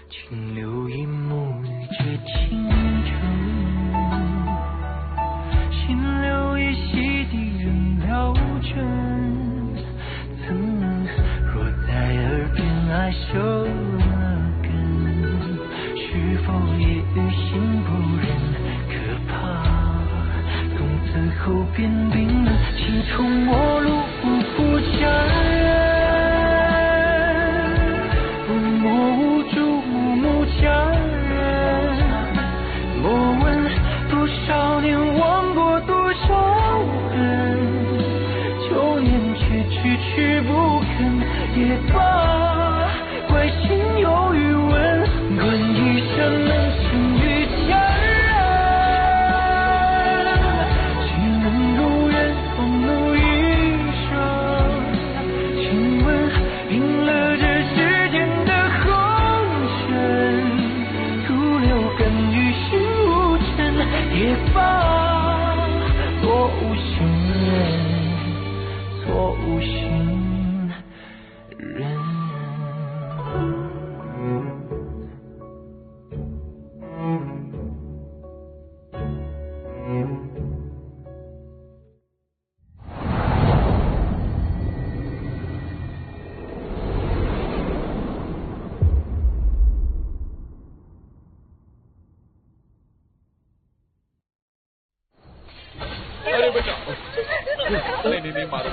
请留一幕这青春，请留一席的人了真。曾若在耳边爱生了根，是否也心不忍？可怕从此后变冰冷，青葱陌路不家人。家人，莫问多少年忘过多少人，旧年却句句不肯也罢，怪心有余温，管一生能幸与家人，岂能如愿风露一生？请问赢了这世间的也罢，错无心人，错无心人。नहीं मारो,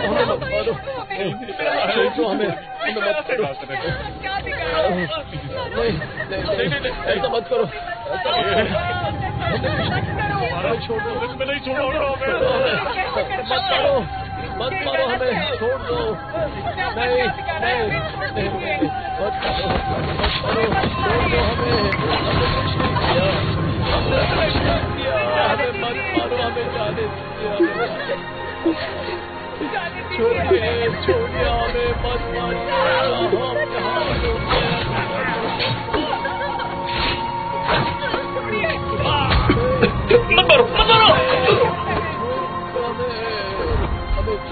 हमें मत मारो, छोड़ो हमें मत करो, नहीं ऐसा मत करो, छोड़ो, मैं नहीं छोड़ूंगा, मत मारो हमें, छोड़ दो, नहीं मत करो, छोड़ दो हमें कुछ नहीं किया, हमने कुछ नहीं किया, हमें मत मारो, हमें जाने दीजिए, छोड़िए हमें मत मारो,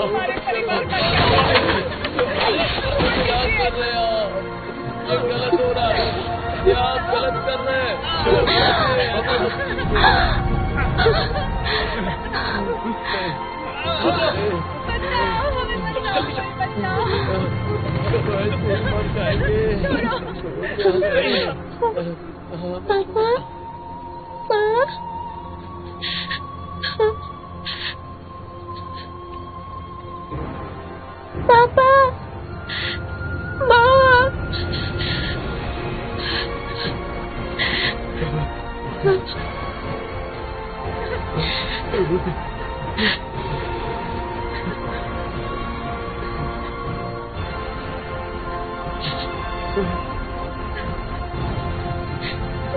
हमारे परिवार का क्या कर रहे हो? ये गलत हो रहा है, ये आप गलत कर रहे हैं। पापा, माँ,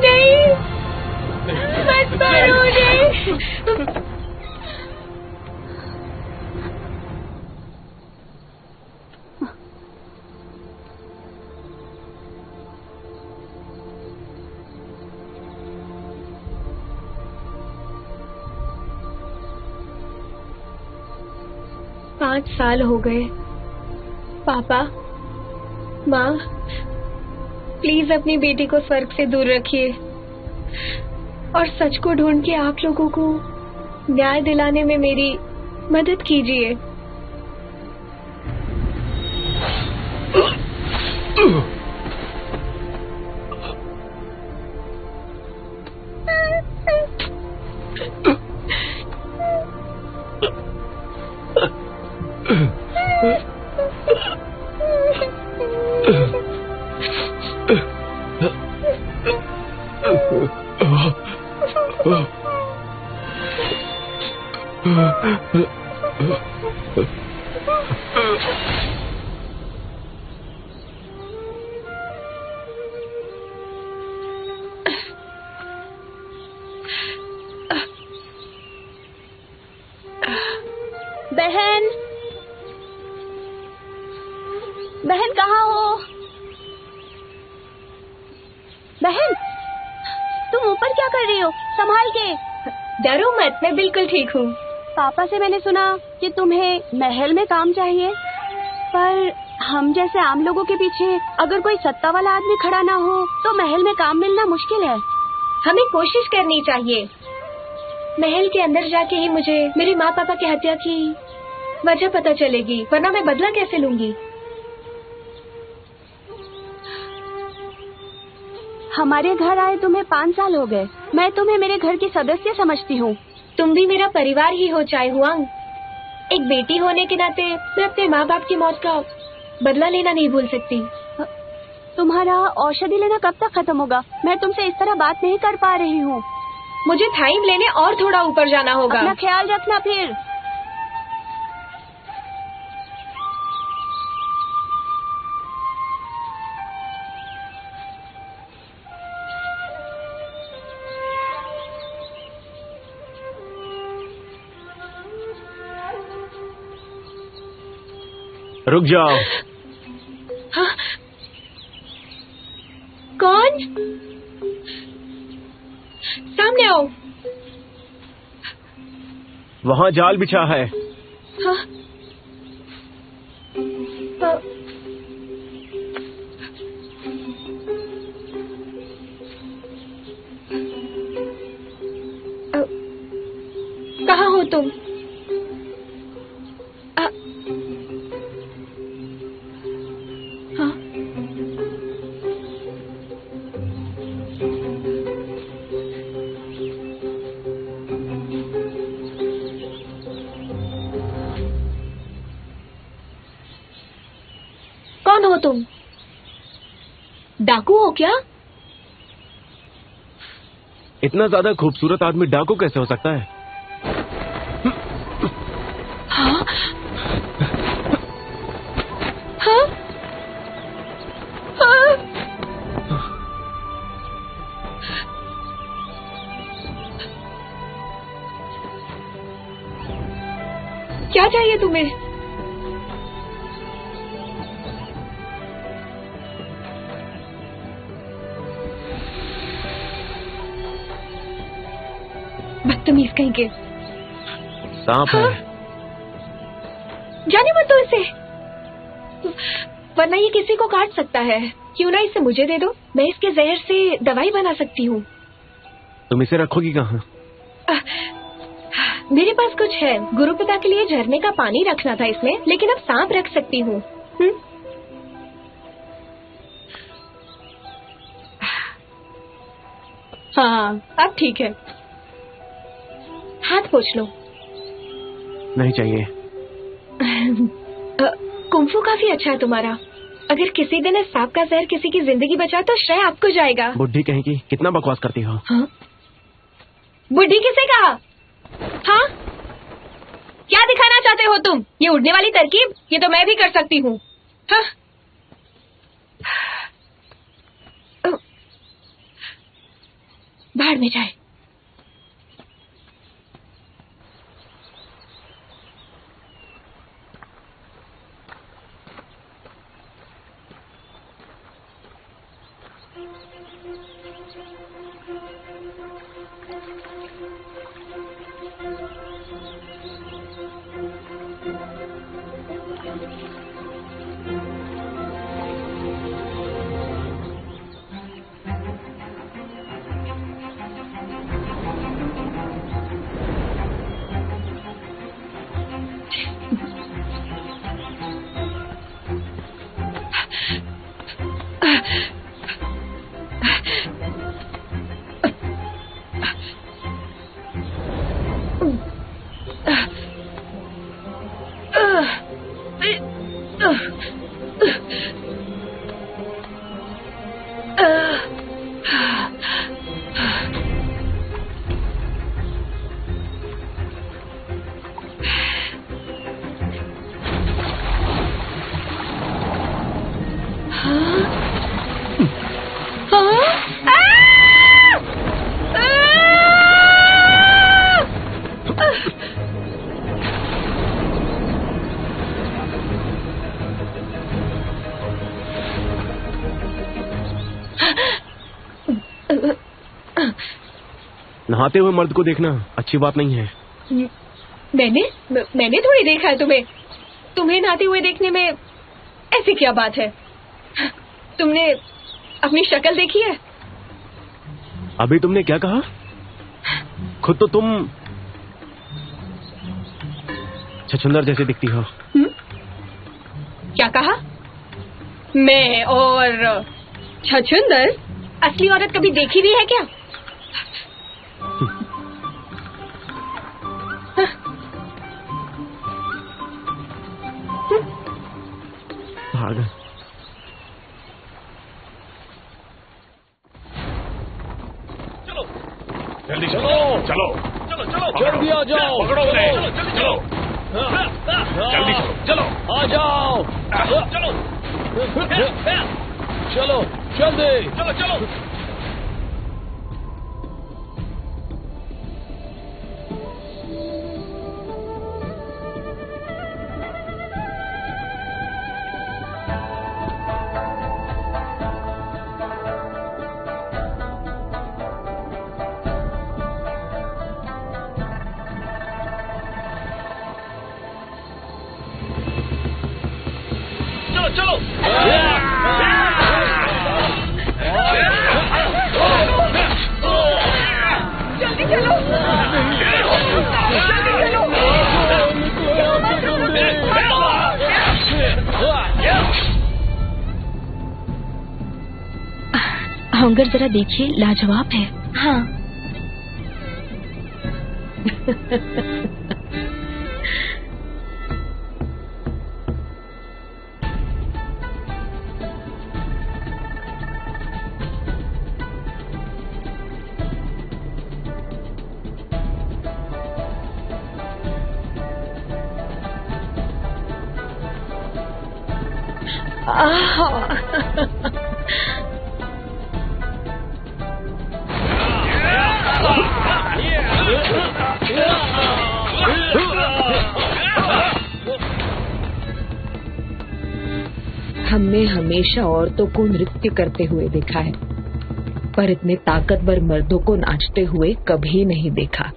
नहीं, मत मारो, नहीं। पाँच साल हो गए। पापा, माँ, प्लीज अपनी बेटी को स्वर्ग से दूर रखिए और सच को ढूंढ के आप लोगों को न्याय दिलाने में मेरी मदद कीजिए। बहन, बहन कहाँ हो? बहन, तुम ऊपर क्या कर रही हो? संभाल के। डरो मत, मैं बिल्कुल ठीक हूँ। पापा से मैंने सुना कि तुम्हें महल में काम चाहिए, पर हम जैसे आम लोगों के पीछे अगर कोई सत्ता वाला आदमी खड़ा ना हो तो महल में काम मिलना मुश्किल है। हमें कोशिश करनी चाहिए। महल के अंदर जाके ही मुझे मेरे माँ पापा की हत्या की वजह पता चलेगी, वरना मैं बदला कैसे लूंगी। हमारे घर आए तुम्हें 5 साल हो गए। मैं तुम्हें मेरे घर की सदस्य समझती हूँ। तुम भी मेरा परिवार ही हो चाहे हुआंग। एक बेटी होने के नाते मैं अपने माँ बाप की मौत का बदला लेना नहीं भूल सकती। तुम्हारा औषधि लेना कब तक खत्म होगा? मैं तुमसे इस तरह बात नहीं कर पा रही हूँ। मुझे टाइम लेने और थोड़ा ऊपर जाना होगा। अपना ख्याल रखना फिर। रुक जाओ। हाँ? कौन? सामने आओ। वहाँ जाल बिछा है। हाँ? कहाँ हो तुम? हाँ? कौन हो तुम? डाकू हो क्या? इतना ज्यादा खूबसूरत आदमी डाकू कैसे हो सकता है? हाँ? हाँ? हाँ? क्या चाहिए तुम्हें? बदतमीज कहीं के। सांप है। जाने मत दो इसे, वरना ये किसी को काट सकता है। क्यों ना इसे मुझे दे दो, मैं इसके जहर से दवाई बना सकती हूँ। तुम इसे रखोगी कहाँ? मेरे पास कुछ है। गुरुपिता के लिए झरने का पानी रखना था इसमें, लेकिन अब सांप रख सकती हूँ। हाँ, अब ठीक है। हाथ पोंछ लो। नहीं चाहिए। कुंफू काफी अच्छा है तुम्हारा। अगर किसी दिन इस सांप का जहर किसी की जिंदगी बचा तो श्रेय आपको जाएगा। बुढ़ी कहेगी, कितना बकवास करती हो। हाँ? बुढ़ी किसे कहा? हाँ? क्या दिखाना चाहते हो तुम? ये उड़ने वाली तरकीब, ये तो मैं भी कर सकती हूँ। हाँ? भाड़ में जाए। नहाते हुए मर्द को देखना अच्छी बात नहीं है। मैंने थोड़ी देखा है तुम्हें नहाते हुए देखने में ऐसी क्या बात है? तुमने अपनी शक्ल देखी है? अभी तुमने क्या कहा? खुद तो तुम छछूंदर जैसे दिखती हो। क्या कहा? मैं और छछूंदर? असली औरत कभी देखी भी है क्या? भाग। जल्दी चलो चलो चलो चलो जल्दी आ जाओ, पकड़ो उन्हें, चलो जल्दी चलो आ जाओ, चलो चलो जल्दी। चलो चलो चलो जल्दी चलो, जल्दी चलो। होंगर जरा देखिए, लाजवाब है। हाँ। हमने हमेशा औरतों को नृत्य करते हुए देखा है, पर इतने ताकतवर मर्दों को नाचते हुए कभी नहीं देखा।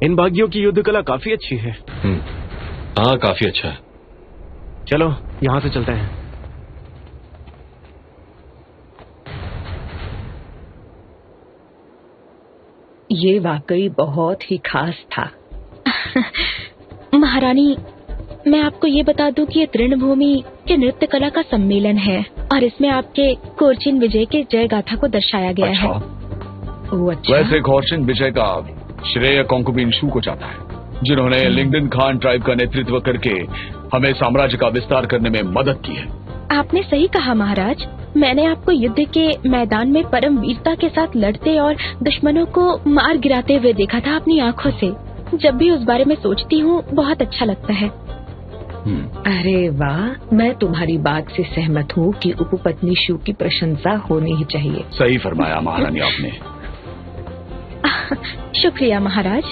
इन बागियों की युद्ध कला काफी अच्छी है। हाँ, काफी अच्छा है। चलो यहाँ से चलते हैं। ये वाकई बहुत ही खास था। महारानी, मैं आपको ये बता दूं कि ये तृणभूमि के नृत्य कला का सम्मेलन है और इसमें आपके कोर्चिन विजय के जय गाथा को दर्शाया गया है। ओह अच्छा। वैसे कोर्चिन विजय का श्रेय कॉन्कुबिन शू को जाता है, जिन्होंने लिंगडन खान ट्राइब का नेतृत्व करके हमें साम्राज्य का विस्तार करने में मदद की है। आपने सही कहा महाराज। मैंने आपको युद्ध के मैदान में परम वीरता के साथ लड़ते और दुश्मनों को मार गिराते हुए देखा था अपनी आँखों से। जब भी उस बारे में सोचती हूँ बहुत अच्छा लगता है। अरे वाह, मैं तुम्हारी बात से सहमत हूँ कि उपपत्नी शू की प्रशंसा होनी ही चाहिए। सही फरमाया महारानी आपने। शुक्रिया महाराज।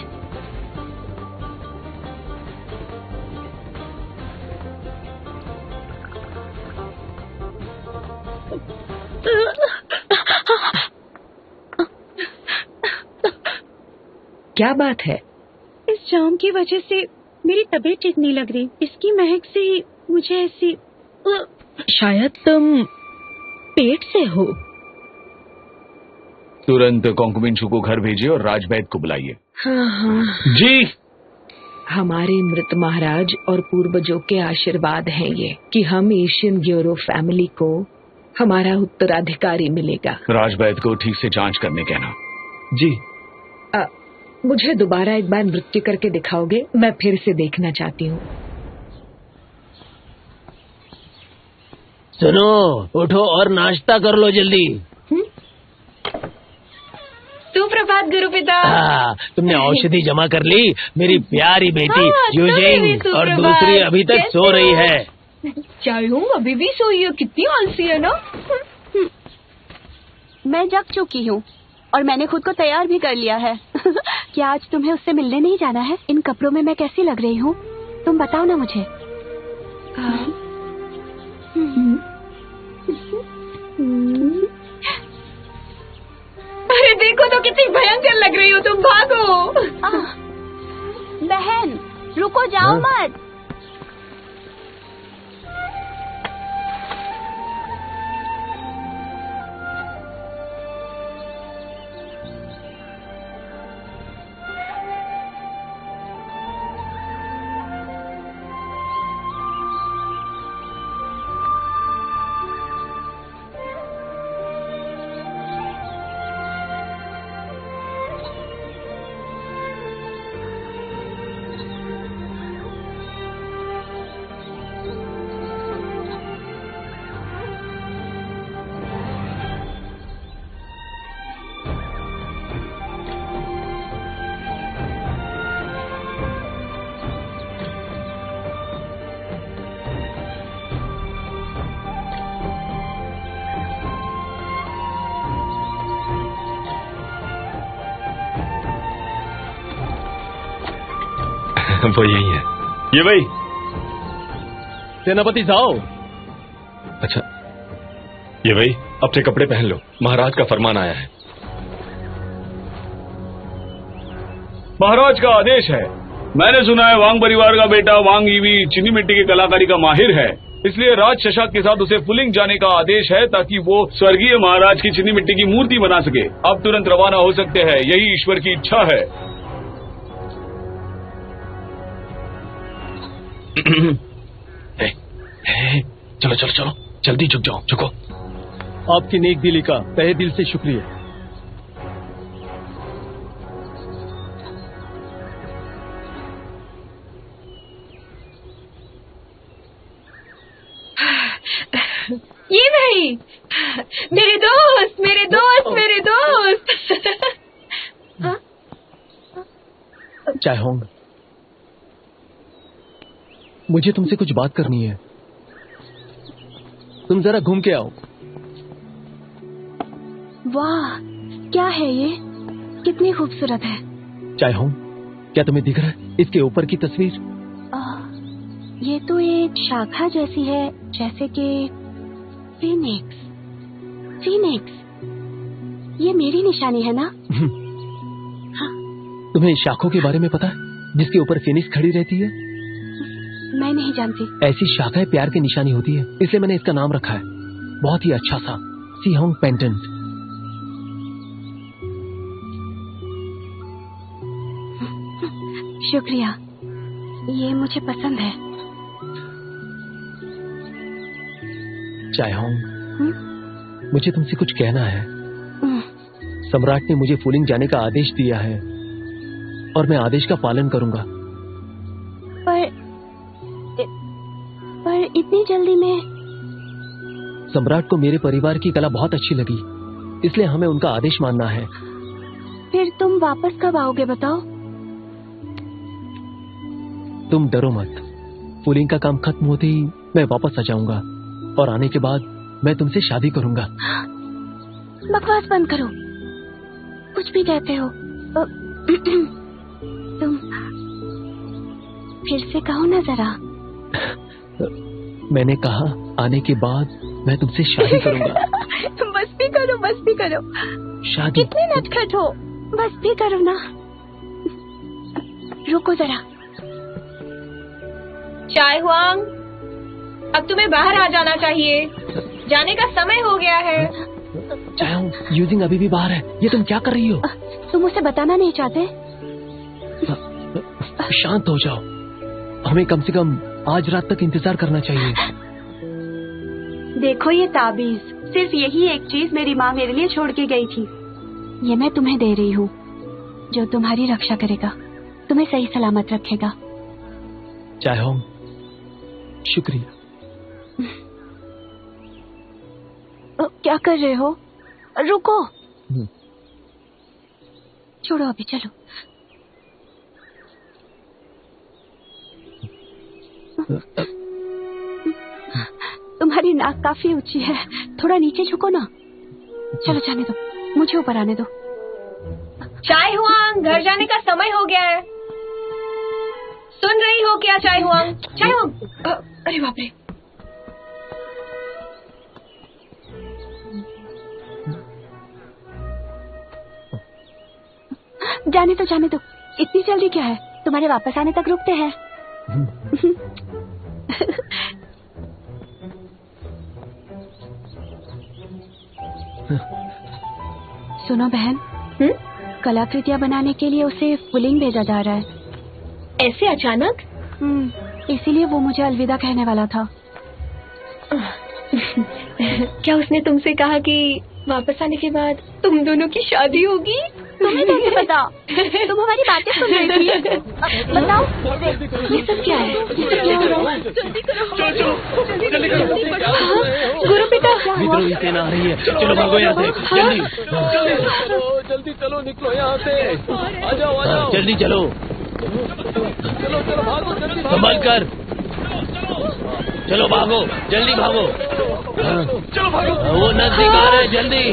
क्या बात है? इस जाम की वजह से मेरी तबीयत ठीक नहीं लग रही। इसकी महक से मुझे ऐसी शायद तुम पेट से हो। तुरंत कॉन्कुबिन शू को घर भेजिए और राजवैद को बुलाइए। हाँ हाँ, जी। हमारे मृत महाराज और पूर्वजों के आशीर्वाद हैं ये कि हम एशियन ग्योरो फैमिली को हमारा उत्तराधिकारी मिलेगा। राजवैद को ठीक से जांच करने कहना। जी। मुझे दोबारा एक बार नृत्य करके दिखाओगे? मैं फिर से देखना चाहती हूँ। सुनो, उठो और नाश्ता कर लो जल्दी। सुप्रभात गुरुपिता। तुमने औषधि जमा कर ली? मेरी प्यारी बेटी यूजिंग, और सुप्रभात। दूसरी अभी तक कैसे सो रही हो? है। चाहूँ अभी भी सोई है, कितनी आलसी है ना। मैं जग चुकी हूँ और मैंने खुद को तैयार भी कर लिया है। क्या आज तुम्हें उससे मिलने नहीं जाना है? इन कपड़ों में मैं कैसी लग रही हूँ? तुम बताओ ना मुझे। अरे देखो तो कितनी भयंकर लग रही हो तुम, भागो। बहन रुको, जाओ मत। वो यही है। ये भाई। सेनापति जाओ। अच्छा, ये भाई अपने कपड़े पहन लो, महाराज का फरमान आया है। महाराज का आदेश है। मैंने सुना है वांग परिवार का बेटा वांग ईवी चीनी मिट्टी की कलाकारी का माहिर है, इसलिए राज शशांक के साथ उसे फुलिंग जाने का आदेश है ताकि वो स्वर्गीय महाराज की चीनी मिट्टी की मूर्ति बना सके। अब तुरंत रवाना हो सकते हैं, यही ईश्वर की इच्छा है। चलो चलो चलो, जल्दी झुक जाओ, झुको। आपकी नेक दिली का तहे दिल से शुक्रिया। ये भाई, मेरे दोस्त, मेरे दोस्त, मेरे दोस्त। चायहोंग, मुझे तुमसे कुछ बात करनी है। तुम जरा घूम के आओ। वाह, क्या है ये? कितनी खूबसूरत है। चायहोंग, क्या तुम्हें दिख रहा है इसके ऊपर की तस्वीर? ये तो एक शाखा जैसी है, जैसे कि फीनिक्स। फीनिक्स, ये मेरी निशानी है ना? तुम्हें शाखों के बारे में पता है जिसके ऊपर फीनिक्स खड़ी रहती है? मैं नहीं जानती। ऐसी शाखाएं प्यार की निशानी होती है, इसलिए मैंने इसका नाम रखा है। बहुत ही अच्छा सा सीहोंग पेंडेंट। शुक्रिया, ये मुझे पसंद है। चायहोंग, मुझे तुमसे कुछ कहना है। सम्राट ने मुझे फुलिंग जाने का आदेश दिया है और मैं आदेश का पालन करूंगा। पर इतनी जल्दी में? सम्राट को मेरे परिवार की कला बहुत अच्छी लगी, इसलिए हमें उनका आदेश मानना है। फिर तुम वापस कब आओगे बताओ? तुम डरो मत, फुलिंग का काम खत्म होते ही मैं वापस आ जाऊंगा और आने के बाद मैं तुमसे शादी करूंगा। बकवास बंद करो, कुछ भी कहते हो। तुम फिर से कहो ना जरा। मैंने कहा आने के बाद मैं तुमसे शादी करूंगा। बस भी करो, बस भी करो। शादी? कितने नटखट हो, बस भी करो ना। रुको जरा। चाय हुआंग, अब तुम्हें बाहर आ जाना चाहिए, जाने का समय हो गया है। चाय यूजिंग अभी भी बाहर है, ये तुम क्या कर रही हो? तुम उसे बताना नहीं चाहते? शांत हो जाओ, हमें कम से कम आज रात तक इंतजार करना चाहिए। देखो ये ताबीज, सिर्फ यही एक चीज मेरी माँ मेरे लिए छोड़ के गई थी। ये मैं तुम्हें दे रही हूँ, जो तुम्हारी रक्षा करेगा, तुम्हें सही सलामत रखेगा। चाय होंग, शुक्रिया। क्या कर रहे हो? रुको। छोड़ो अभी, चलो। तुम्हारी नाक काफी ऊंची है, थोड़ा नीचे झुको ना। चलो जाने दो, मुझे ऊपर आने दो। चाय हुआंग, घर जाने का समय हो गया है। सुन रही हो क्या चाय हुआंग? चाय हुआंग, अरे बाप रे। जाने दो, जाने दो, इतनी जल्दी क्या है? तुम्हारे वापस आने तक रुकते हैं। सुनो बहन, कलाकृतियाँ बनाने के लिए उसे फुलिंग भेजा जा रहा है। ऐसे अचानक? इसीलिए वो मुझे अलविदा कहने वाला था। क्या उसने तुमसे कहा कि वापस आने के बाद तुम दोनों की शादी होगी? तुम्हें कैसे पता? तुम हमारी बातें सुन रही थी। बताओ, ये सब क्या है? ये सब क्या हो रहा है? जल्दी करो। गुरु पिता, विद्रोही सेना आ रही है, चलो भागो यहाँ से, जल्दी। जल्दी चलो, निकलो यहाँ से, आ जाओ। जल्दी चलो, चलो भागो, जल्दी संभल कर, चलो भागो, जल्दी भागो। चलो भागो, वो नजदीक आ रहे हैं, जल्दी।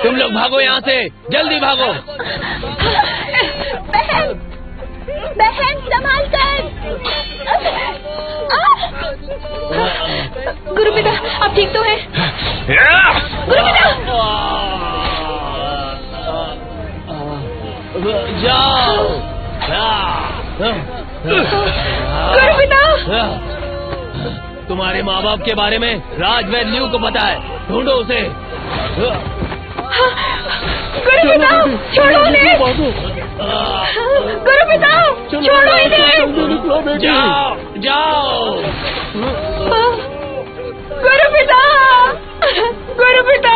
तुम लोग भागो यहाँ से, जल्दी भागो। बहन, बहन संभाल कर। गुरु पिता, आप ठीक तो हैं? गुरु पिता, जाओ। गुरु पिता, तुम्हारे माँ बाप के बारे में राजवैद न्यू को पता है, ढूंढो उसे। गुरु पिता, छोड़ो इन्हें। गुरु पिता, छोड़ो इन्हें। जाओ जाओ। गुरु पिता, गुरु पिता।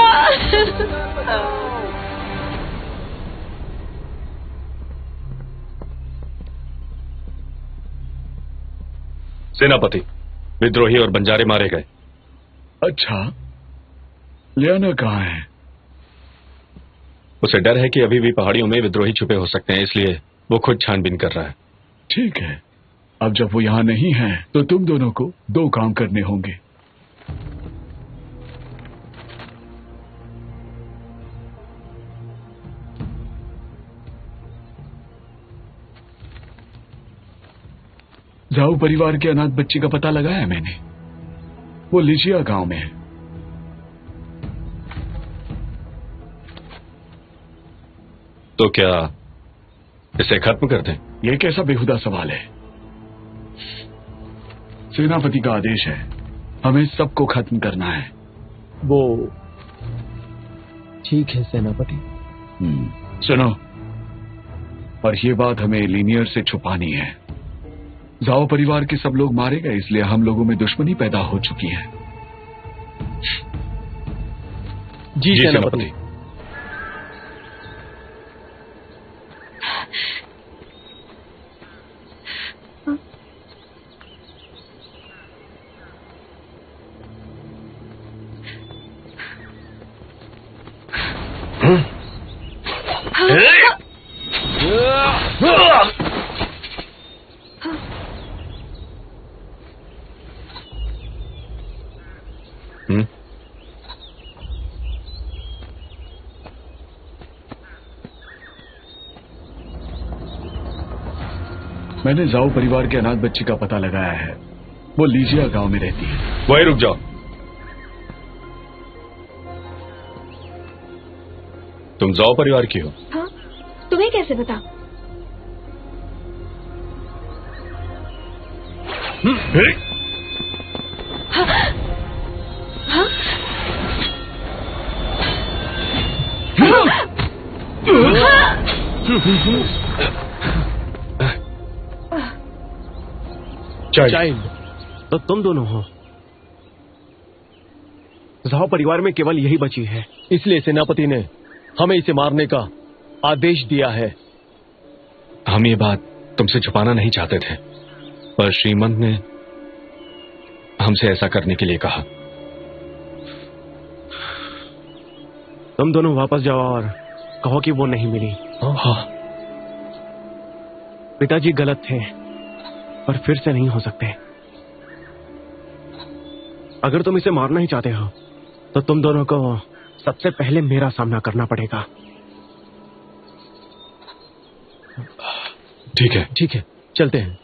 सेनापति, विद्रोही और बंजारे मारे गए। अच्छा, लियाना कहाँ है? उसे डर है कि अभी भी पहाड़ियों में विद्रोही छुपे हो सकते हैं, इसलिए वो खुद छानबीन कर रहा है। ठीक है, अब जब वो यहाँ नहीं है तो तुम दोनों को दो काम करने होंगे। जाओ परिवार के अनाथ बच्ची का पता लगाया मैंने, वो लिचिया गांव में है। तो क्या इसे खत्म कर दें? ये कैसा बेहुदा सवाल है? सेनापति का आदेश है, हमें सबको खत्म करना है। वो ठीक है सेनापति। सुनो, और ये बात हमें लीनियर से छुपानी है। जाओ परिवार के सब लोग मारे गए, इसलिए हम लोगों में दुश्मनी पैदा हो चुकी है। जी सेनापति। मैंने जाओ परिवार के अनाथ बच्ची का पता लगाया है। वो लीजिया गांव में रहती है। वहीं रुक जाओ। तुम जाओ परिवार की हो? हाँ, तुम्हें कैसे पता? हाँ? चाइल्ड, तो तुम दोनों हो। जाओ परिवार में केवल यही बची है, इसलिए सेनापति ने हमें इसे मारने का आदेश दिया है। हम ये बात तुमसे छुपाना नहीं चाहते थे, पर श्रीमंत ने हमसे ऐसा करने के लिए कहा। तुम दोनों वापस जाओ और कहो कि वो नहीं मिली। हाँ। पिताजी गलत थे, पर फिर से नहीं हो सकते। अगर तुम इसे मारना ही चाहते हो तो तुम दोनों को सबसे पहले मेरा सामना करना पड़ेगा। ठीक है। ठीक है, चलते हैं।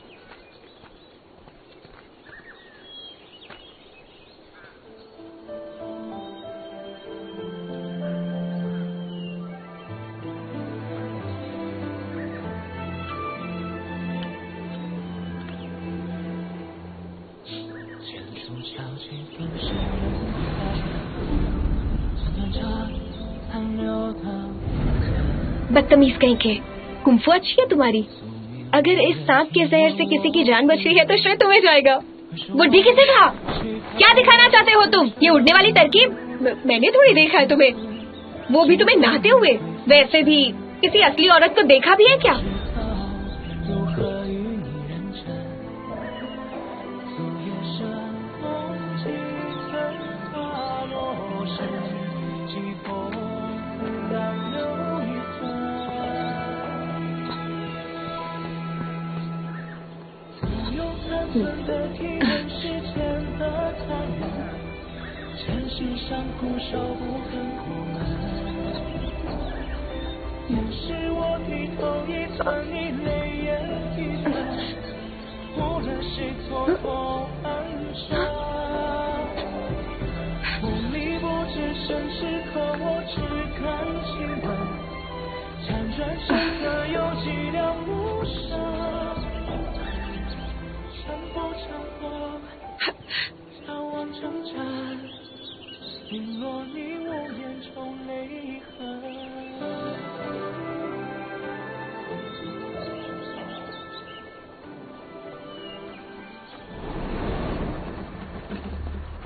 बदतमीज कहीं के। कुंफू अच्छी है तुम्हारी। अगर इस सांप के जहर से किसी की जान बच रही है तो श्रेय तुम्हें जाएगा। बुद्धि किसे था? क्या दिखाना चाहते हो तुम? ये उड़ने वाली तरकीब मैंने थोड़ी देखा है तुम्हें, वो भी तुम्हें नहाते हुए। वैसे भी किसी असली औरत को देखा भी है क्या?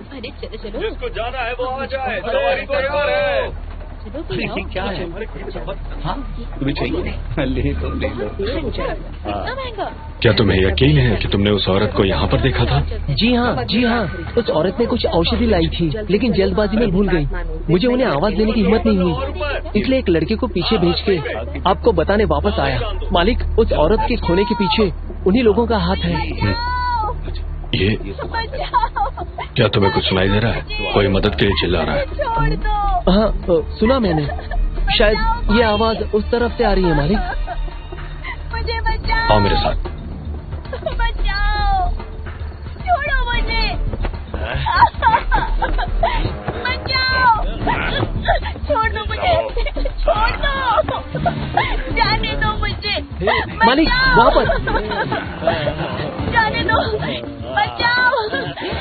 अरे चलो चलो, जिसको जाना है वो आ जाए। सवारी तैयार है। क्या है? हाँ, तुम्हें चाहिए? ले तो ले लो। क्या तुम्हें यकीन है कि तुमने उस औरत को यहाँ पर देखा था? जी हाँ। उस औरत ने कुछ औषधि लाई थी, लेकिन जल्दबाजी में भूल गई। मुझे उन्हें आवाज देने की हिम्मत नहीं हुई, इसलिए एक लड़के को पीछे भेज के आपको बताने वापस आया। मालिक, उस औरत के खोने के पीछे उन्हीं लोगों का हाथ है। ये क्या तुम्हें कुछ सुनाई दे रहा है? कोई मदद के लिए चिल्ला रहा है? हाँ, सुना मैंने। शायद ये आवाज उस तरफ से आ रही है। मालिक, मुझे बचाओ। आओ मेरे साथ। बचाओ, छोड़ो मुझे। बचाओ, छोड़ दो मुझे, छोड़ दो, जाने दो मुझे। मालिक, वापस जाने दो, बचाओ,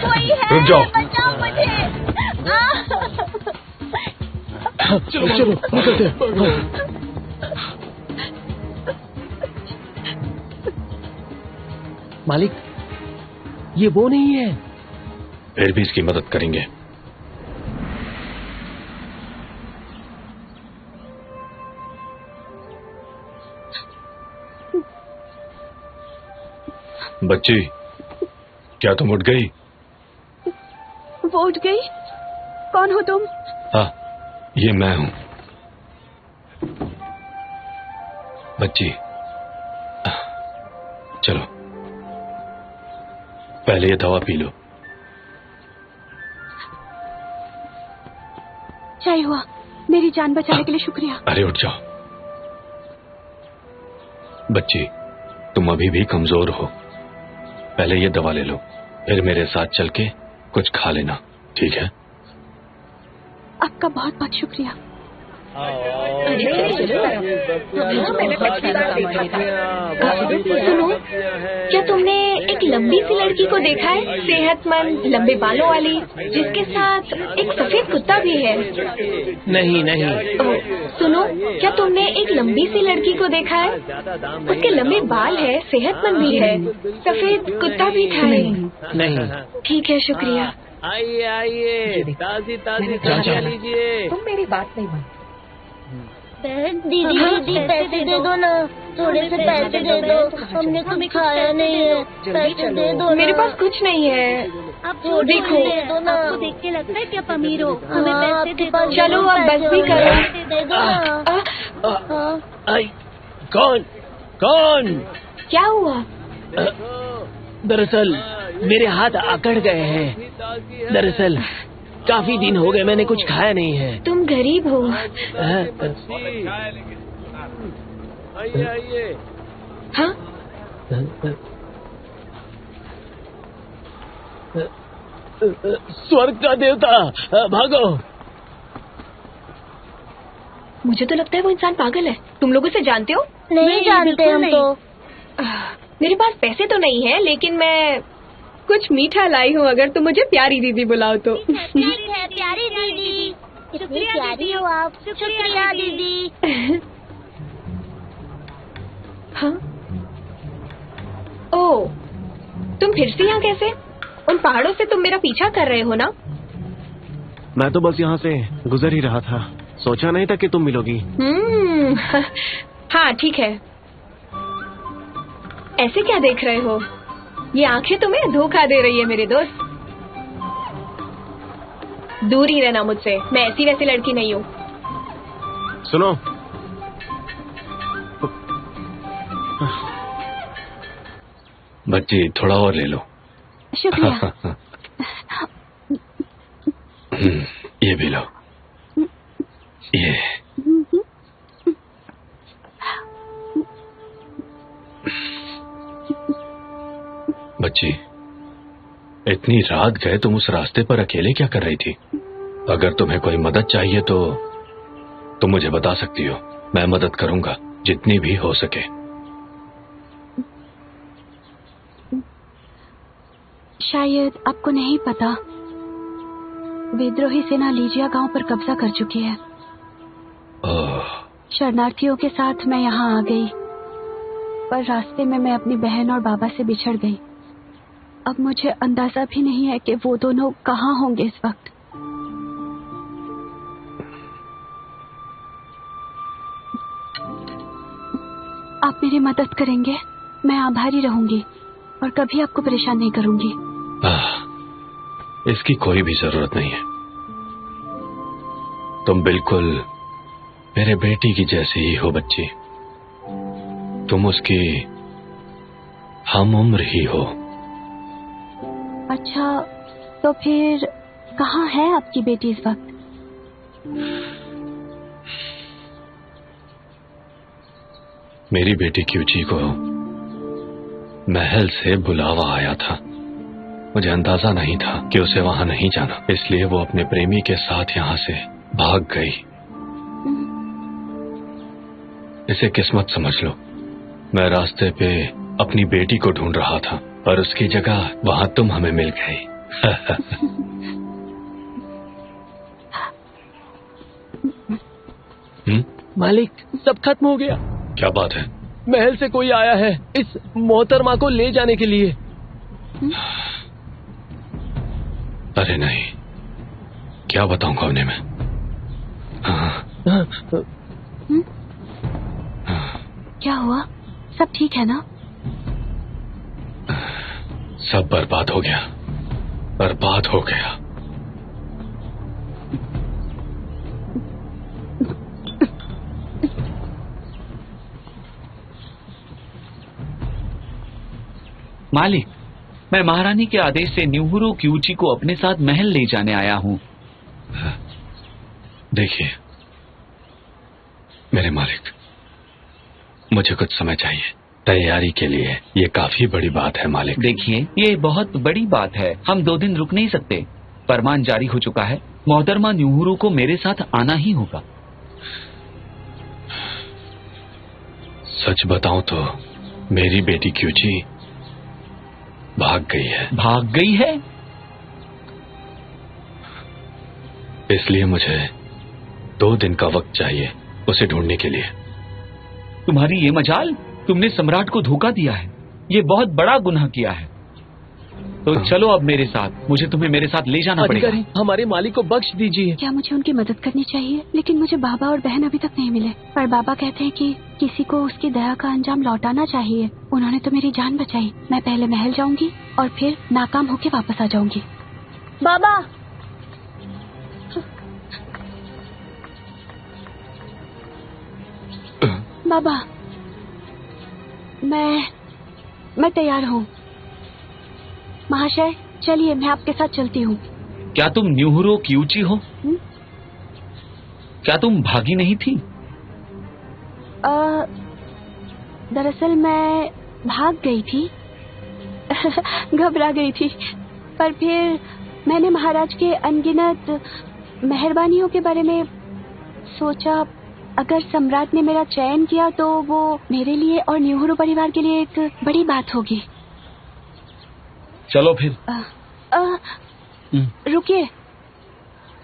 कोई है? रुक जाओ। बचाओ मुझे। चलो निकलते। मालिक, ये वो नहीं है। फिर भी इसकी मदद करेंगे। बच्ची, क्या तुम उठ गई? वो उठ गई? कौन हो तुम? हाँ, ये मैं हूं। बच्ची, चलो पहले ये दवा पी लो। क्या हुआ? मेरी जान बचाने के लिए शुक्रिया। अरे उठ जाओ। बच्ची, तुम अभी भी कमजोर हो। पहले ये दवा ले लो, फिर मेरे साथ चल के कुछ खा लेना, ठीक है? आपका बहुत बहुत शुक्रिया। सुनो, क्या तुमने एक लंबी सी लड़की को देखा है, सेहतमंद लंबे बालों वाली, जिसके साथ एक सफेद कुत्ता भी है? नहीं नहीं। सुनो, क्या तुमने एक लंबी सी लड़की को देखा है? उसके लंबे बाल है, सेहतमंद भी है, सफेद कुत्ता भी था। नहीं। ठीक है, शुक्रिया। आइए आइए, ताजी ताजी खाना लीजिए। तुम मेरी बात नहीं मानते। दीदी दीदी पैसे दे दो ना, थोड़े से पैसे दे दो, हमने कुछ खाया नहीं है, पैसे दे दो। मेरे पास कुछ नहीं है, आप देखो। दे दो ना। आपको देख के लगता है कि आप अमीर हो, हमें पैसे दे दो। चलो अब बस भी करो। दे दो ना। कौन कौन? क्या हुआ? दरअसल मेरे हाथ अकड़ गए हैं। दरअसल काफी दिन हो गए मैंने कुछ खाया नहीं है। तुम गरीब हो। आइए आइए। हाँ? स्वर्ग का देवता, भागो। मुझे तो लगता है वो इंसान पागल है। तुम लोग उसे जानते हो? नहीं जानते हम तो। मेरे पास पैसे तो नहीं है, लेकिन मैं कुछ मीठा लाई हूँ, अगर तुम मुझे प्यारी दीदी बुलाओ तो। प्यारी दीदी, प्यारी हो आप। शुक्रिया दीदी। हाँ? ओह, तुम फिर से यहाँ कैसे? उन पहाड़ों से तुम मेरा पीछा कर रहे हो ना? मैं तो बस यहाँ से गुजर ही रहा था, सोचा नहीं था कि तुम मिलोगी। हाँ ठीक है। ऐसे क्या देख रहे हो? ये आंखें तुम्हें धोखा दे रही है मेरे दोस्त। दूर ही रहना मुझसे, मैं ऐसी वैसी लड़की नहीं हूँ। सुनो, बच्ची थोड़ा और ले लो। शुक्रिया। ये भी लो। ये बच्ची, इतनी रात गए तुम उस रास्ते पर अकेले क्या कर रही थी? अगर तुम्हें कोई मदद चाहिए तो तुम मुझे बता सकती हो, मैं मदद करूंगा जितनी भी हो सके। शायद आपको नहीं पता, विद्रोही सेना लीजिया गांव पर कब्जा कर चुकी है। शरणार्थियों के साथ मैं यहाँ आ गई, पर रास्ते में मैं अपनी बहन और बाबा से बिछड़ गई। अब मुझे अंदाजा भी नहीं है कि वो दोनों कहाँ होंगे इस वक्त। आप मेरी मदद करेंगे, मैं आभारी रहूंगी और कभी आपको परेशान नहीं करूंगी। इसकी कोई भी जरूरत नहीं है। तुम बिल्कुल मेरे बेटी की जैसी ही हो बच्ची। तुम उसकी हम उम्र ही हो। अच्छा, तो फिर कहाँ है आपकी बेटी इस वक्त? मेरी बेटी क्यूची को महल से बुलावा आया था। मुझे अंदाजा नहीं था कि उसे वहां नहीं जाना, इसलिए वो अपने प्रेमी के साथ यहाँ से भाग गई। इसे किस्मत समझ लो। मैं रास्ते पे अपनी बेटी को ढूंढ रहा था, पर उसकी जगह वहां तुम हमें मिल गई। मालिक, सब खत्म हो गया। क्या बात है? महल से कोई आया है इस मोहतरमा को ले जाने के लिए। अरे नहीं, क्या बताऊंगा उन्हें मैं। क्या हुआ? सब ठीक है ना? सब बर्बाद हो गया, बर्बाद हो गया। मालिक, मैं महारानी के आदेश से न्यूहुरु क्यूची को अपने साथ महल ले जाने आया हूँ। देखिए मेरे मालिक, मुझे कुछ समय चाहिए। तैयारी के लिए ये काफी बड़ी बात है मालिक। देखिए, ये बहुत बड़ी बात है। हम 2 दिन रुक नहीं सकते। फरमान जारी हो चुका है। मोहतरमा न्यूहुरू को मेरे साथ आना ही होगा। सच बताऊं तो मेरी बेटी क्यूची भाग गई है। भाग गई है? इसलिए मुझे 2 दिन का वक्त चाहिए उसे ढूंढने के लिए। तुम्हारी ये मजाल, तुमने सम्राट को धोखा दिया है। ये बहुत बड़ा गुनाह किया है। तो चलो अब मेरे साथ, मुझे तुम्हें मेरे साथ ले जाना पड़ेगा। हमारे मालिक को बख्श दीजिए। क्या मुझे उनकी मदद करनी चाहिए? लेकिन मुझे बाबा और बहन अभी तक नहीं मिले। पर बाबा कहते हैं कि किसी को उसकी दया का अंजाम लौटाना चाहिए। उन्होंने तो मेरी जान बचाई। मैं पहले महल जाऊंगी और फिर नाकाम होके वापस आ जाऊंगी। बाबा, बाबा, मैं तैयार हूँ। महाशय, चलिए मैं आपके साथ चलती हूँ। क्या तुम न्यूहुरू क्यूची हो? क्या तुम भागी नहीं थी? दरअसल मैं भाग गई थी। घबरा गई थी। पर फिर मैंने महाराज के अनगिनत मेहरबानियों के बारे में सोचा। अगर सम्राट ने मेरा चयन किया तो वो मेरे लिए और न्यूहुरू परिवार के लिए एक बड़ी बात होगी। चलो फिर। रुकिए,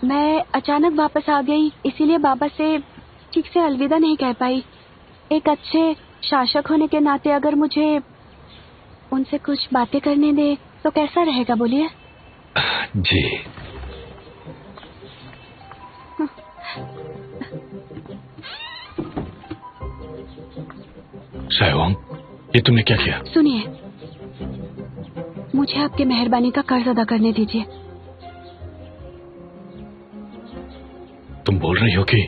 मैं अचानक वापस आ गई, इसीलिए बाबा से ठीक से अलविदा नहीं कह पाई। एक अच्छे शासक होने के नाते अगर मुझे उनसे कुछ बातें करने दे तो कैसा रहेगा, बोलिए? जी। शाहवांग, ये तुमने क्या किया? सुनिए, मुझे आपके मेहरबानी का कर्ज अदा करने दीजिए। तुम बोल रही हो कि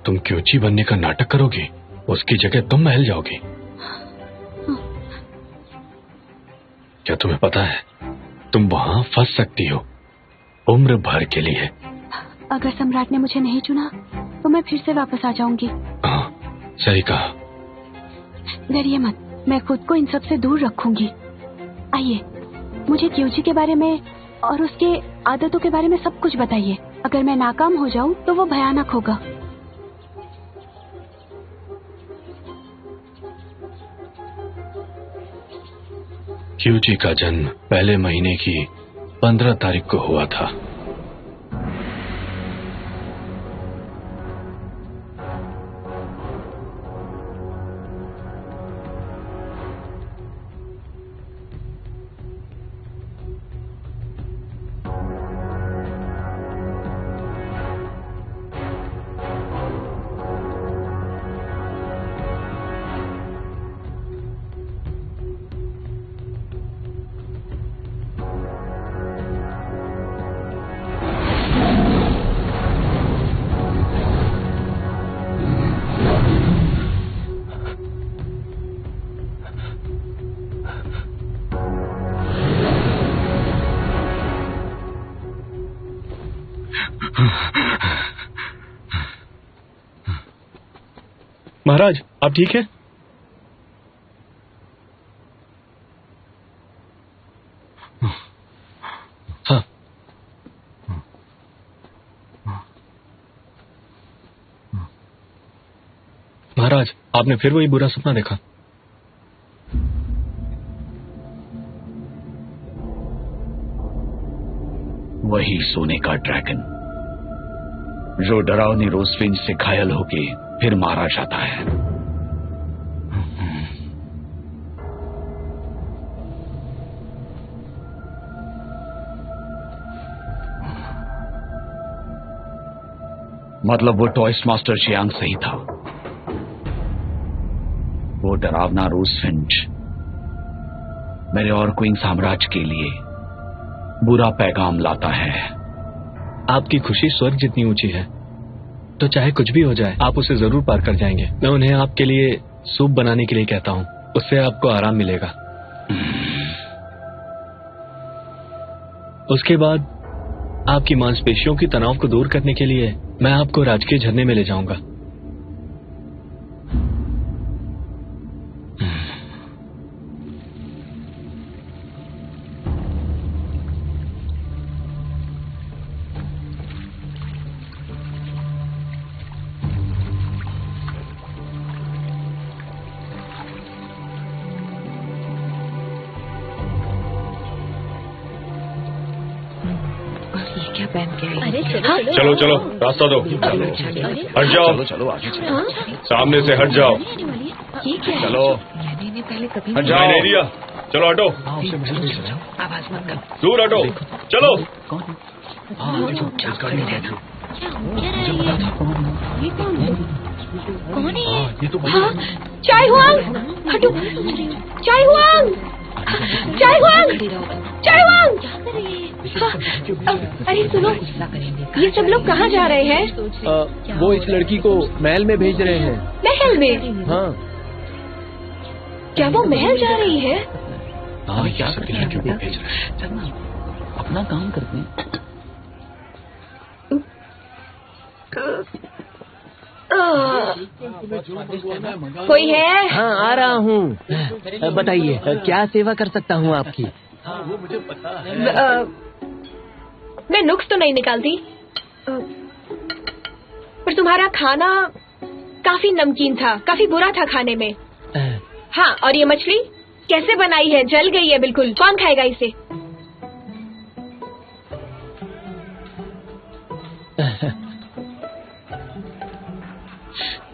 तुम क्यूची बनने का नाटक करोगी, उसकी जगह तुम महल जाओगी? क्या तुम्हें पता है तुम वहां फंस सकती हो उम्र भर के लिए? अगर सम्राट ने मुझे नहीं चुना तो मैं फिर से वापस आ जाऊंगी। हाँ, सही कहा। डरिए मत, मैं खुद को इन सब से दूर रखूंगी। आइए, मुझे क्यूची के बारे में और उसके आदतों के बारे में सब कुछ बताइए। अगर मैं नाकाम हो जाऊं तो वो भयानक होगा। क्यूची का जन्म पहले महीने की 15 तारीख को हुआ था। महाराज, आप ठीक हैं? हाँ। महाराज, आपने फिर वही बुरा सपना देखा? वही सोने का ड्रैगन जो डरावनी रोजफिंच से घायल होके फिर मारा जाता है। मतलब वो टॉयस्ट मास्टर चियांग सही था। वो डरावना रोजफिंच मेरे और क्वीन साम्राज्य के लिए बुरा पैगाम लाता है। आपकी खुशी स्वर्ग जितनी ऊंची है, तो चाहे कुछ भी हो जाए आप उसे जरूर पार कर जाएंगे। मैं उन्हें आपके लिए सूप बनाने के लिए कहता हूँ, उससे आपको आराम मिलेगा। उसके बाद आपकी मांसपेशियों की तनाव को दूर करने के लिए मैं आपको राजकीय झरने में ले जाऊंगा। पहन के आई। अरे चलो चलो रास्ता दो, हट जाओ, चलो आगे चलो। सामने से हट जाओ, ये क्या है? चलो मैंने पहले कभी हट जाओ, नहीं दिया, चलो हटो, आवाज मत कर। दूर हटो, चलो। कौन है? ये तो हाँ, चाय हुआंग, हटो, चाय हुआंग, चाय हुआंग, चाय हुआंग। हाँ, अरे सुनो, ये सब लोग कहाँ जा रहे हैं? वो इस लड़की को महल में भेज रहे हैं। महल में? हाँ। क्या वो महल जा रही है? हाँ, क्या करते हैं, क्यों भेज रहे हैं? चलना, अपना काम करते हैं। कोई है? हाँ, आ रहा हूँ। बताइए, क्या सेवा कर सकता हूँ आपकी? मैं नुक्स तो नहीं निकालती, पर तुम्हारा खाना काफी नमकीन था, काफी बुरा था खाने में। हाँ, और ये मछली कैसे बनाई है? जल गई है बिल्कुल। कौन खाएगा इसे?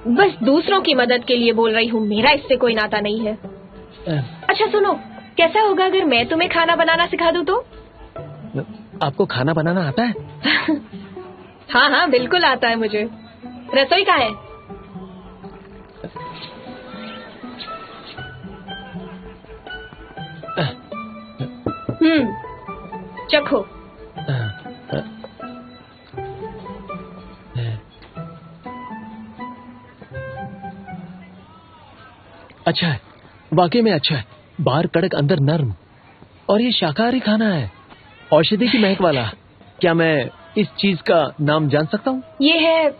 बस दूसरों की मदद के लिए बोल रही हूँ, मेरा इससे कोई नाता नहीं है। अच्छा सुनो, कैसा होगा अगर मैं तुम्हें खाना बनाना सिखा दूँ तो? आपको खाना बनाना आता है? हाँ हाँ, बिल्कुल आता है मुझे। रसोई कहाँ है? चखो। अच्छा है, वाकई में अच्छा है। बाहर कड़क, अंदर नर्म, और ये शाकाहारी खाना है, औषधि की महक वाला। क्या मैं इस चीज का नाम जान सकता हूँ? ये है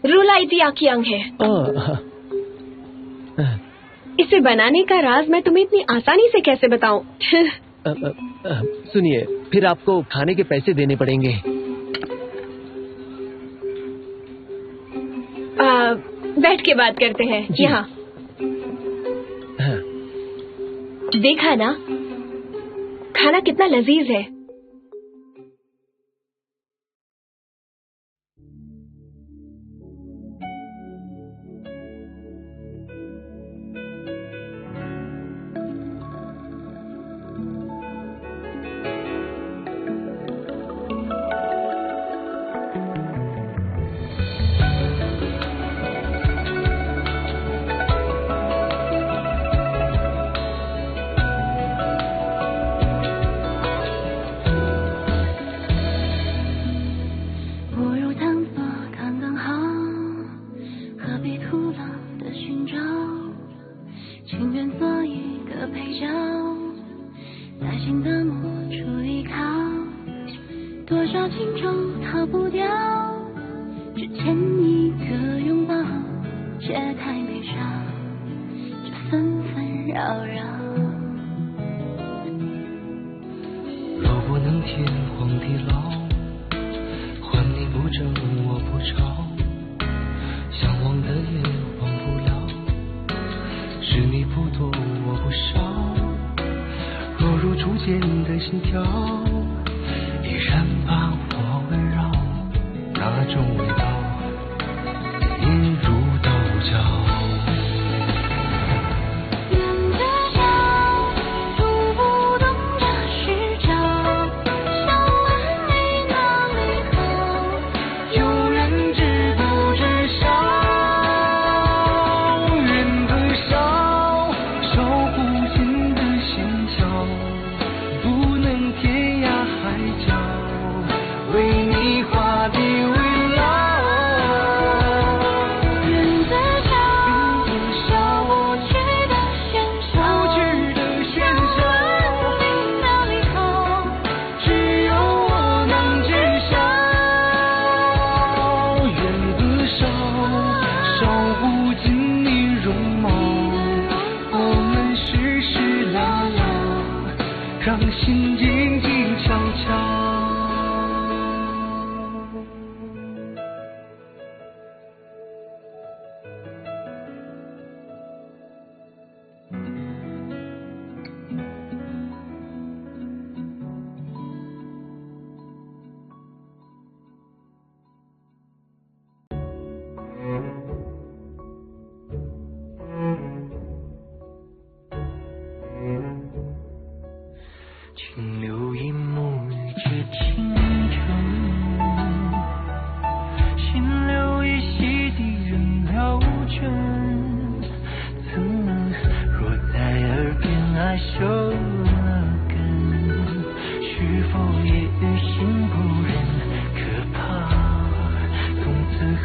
रुलाइती आकियांग है। इसे बनाने का राज मैं तुम्हें इतनी आसानी से कैसे बताऊं? सुनिए, फिर आपको खाने के पैसे देने पड़ेंगे। बैठ के बात करते हैं यहाँ। देखा ना, खाना कितना लजीज है।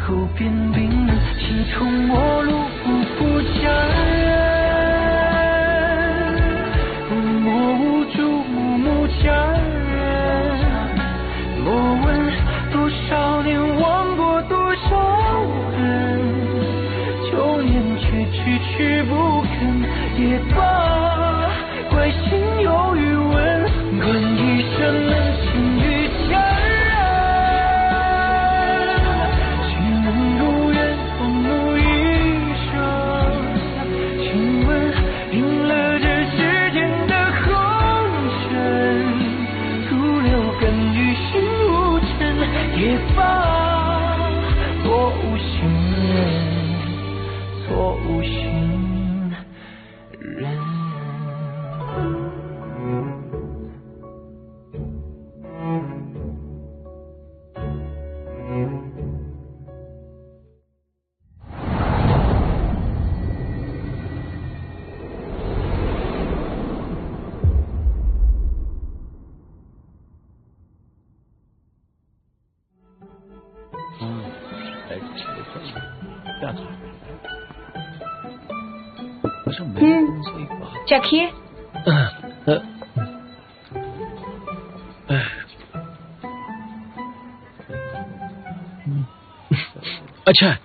后变冰冷，形同陌路不佳人，莫无助木佳人。莫问多少年忘过多少人，旧年却句句不肯也罢，怪心有余温，问一声能情与家人，谁能如愿同沐一生？请问赢了这世间的红尘，徒留根于心无尘也罢，错无心人，错无心人。चखिए। अच्छा है,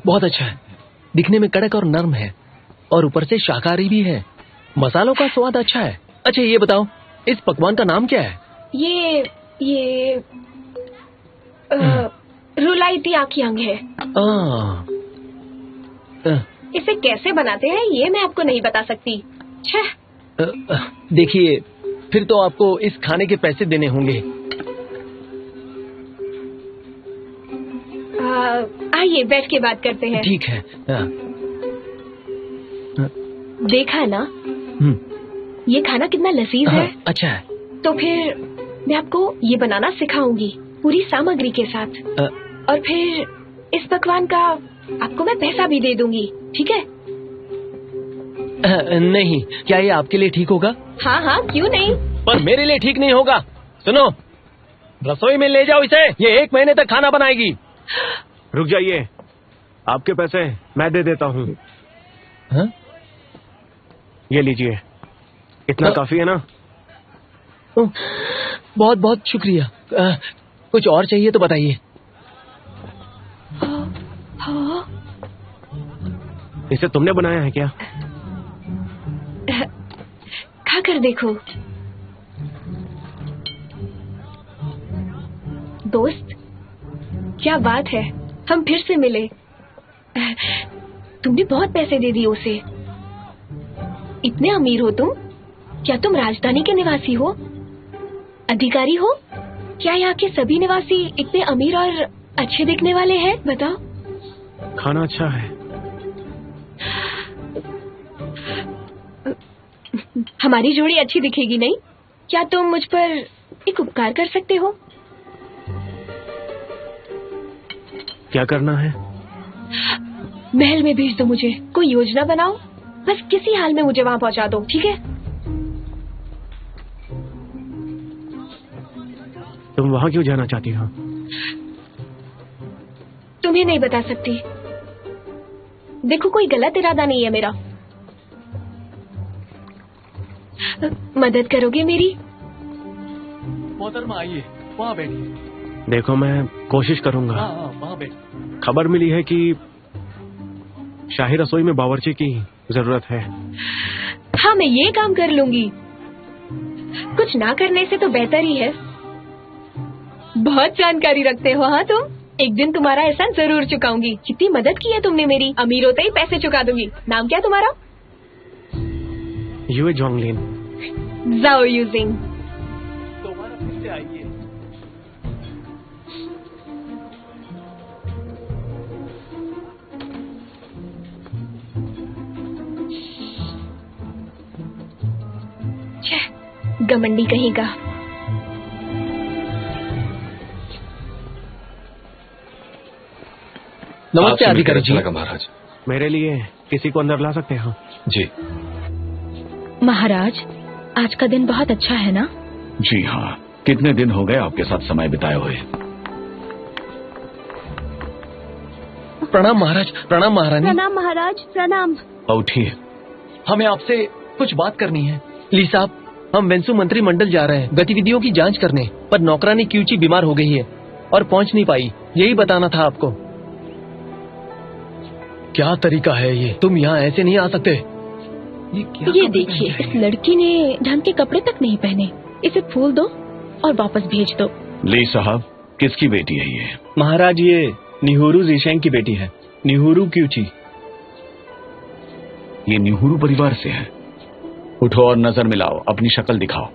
बहुत अच्छा है। दिखने में कड़क और नर्म है और ऊपर से शाकाहारी भी है। मसालों का स्वाद अच्छा है। अच्छा ये बताओ, इस पकवान का नाम क्या है? ये रुलाइती आकियांग है। इसे कैसे बनाते हैं ये मैं आपको नहीं बता सकती। देखिए, फिर तो आपको इस खाने के पैसे देने होंगे। आइए बैठ के बात करते हैं। ठीक है। देखा ना, ये खाना कितना लजीज है। अच्छा है। तो फिर मैं आपको ये बनाना सिखाऊंगी पूरी सामग्री के साथ, और फिर इस पकवान का आपको मैं पैसा भी दे दूंगी, ठीक है? नहीं, क्या ये आपके लिए ठीक होगा? हाँ हाँ, क्यों नहीं। पर मेरे लिए ठीक नहीं होगा। सुनो, रसोई में ले जाओ इसे, ये 1 महीने तक खाना बनाएगी। रुक जाइए, आपके पैसे मैं दे देता हूँ। ये लीजिए, इतना काफी है ना? बहुत बहुत शुक्रिया। कुछ और चाहिए तो बताइए। इसे तुमने बनाया है क्या? खाकर देखो। दोस्त, क्या बात है, हम फिर से मिले। तुमने बहुत पैसे दे दिए उसे। इतने अमीर हो तुम? क्या तुम राजधानी के निवासी हो? अधिकारी हो? क्या यहाँ के सभी निवासी इतने अमीर और अच्छे दिखने वाले हैं? बताओ। खाना अच्छा है। हमारी जोड़ी अच्छी दिखेगी नहीं? क्या तुम मुझ पर एक उपकार कर सकते हो? क्या करना है? महल में भेज दो मुझे। कोई योजना बनाओ, बस किसी हाल में मुझे वहाँ पहुँचा दो, ठीक है? तुम वहाँ क्यों जाना चाहती हो? तुम्हें नहीं बता सकती। देखो, कोई गलत इरादा नहीं है मेरा। मदद करोगे मेरी? मोहतरमा आइए, वहाँ बैठिए। देखो, मैं कोशिश करूंगा। वहाँ बैठिए। खबर मिली है कि शाही रसोई में बावर्ची की जरूरत है। हाँ, मैं ये काम कर लूंगी। कुछ ना करने से तो बेहतर ही है। बहुत जानकारी रखते हो हाँ तुम। एक दिन तुम्हारा एहसान जरूर चुकाऊंगी। कितनी मदद की है तुमने मेरी। अमीर होते ही पैसे चुका दूंगी। नाम क्या तुम्हारा? यूए जोंगलिन। जाओ यूजिंग। दोबारा फिर से आइए। घमंडी कहीं का। नमस्ते अधिकारी जी। महाराज, मेरे लिए किसी को अंदर ला सकते हैं? जी महाराज, आज का दिन बहुत अच्छा है ना? जी हाँ, कितने दिन हो गए आपके साथ समय बिताए हुए। प्रणाम महाराज, प्रणाम महारानी। प्रणाम महाराज, प्रणाम। उठिए, हमें आपसे कुछ बात करनी है। ली साहब, हम वेंसु मंत्रिमंडल जा रहे हैं गतिविधियों की जांच करने, पर नौकरानी क्यूची बीमार हो गई है और पहुंच नहीं पाई। यही बताना था आपको। क्या तरीका है ये? तुम यहाँ ऐसे नहीं आ सकते। ये देखिए, इस लड़की ने ढंग के कपड़े तक नहीं पहने। इसे फूल दो और वापस भेज दो। ली साहब, किसकी बेटी है ये? महाराज, ये निहुरू जीशेंग की बेटी है, निहुरू क्यूची। ये निहुरू परिवार से है। उठो और नजर मिलाओ, अपनी शक्ल दिखाओ।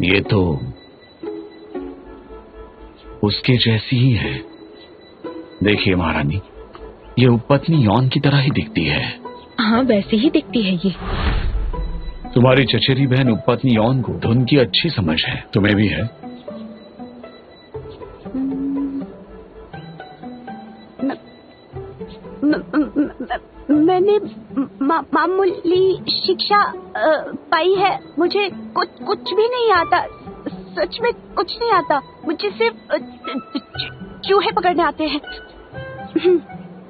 ये तो उसके जैसी ही है। देखिए महारानी, ये उपपत्नी यौन की तरह ही दिखती है। हाँ, वैसे ही दिखती है ये। तुम्हारी चचेरी बहन उपपत्नी यौन को धुन की अच्छी समझ है, तुम्हें भी है? मैंने मामूली शिक्षा पाई है। मुझे कुछ भी नहीं आता, सच में कुछ नहीं आता। मुझे सिर्फ चूहे पकड़ने आते हैं।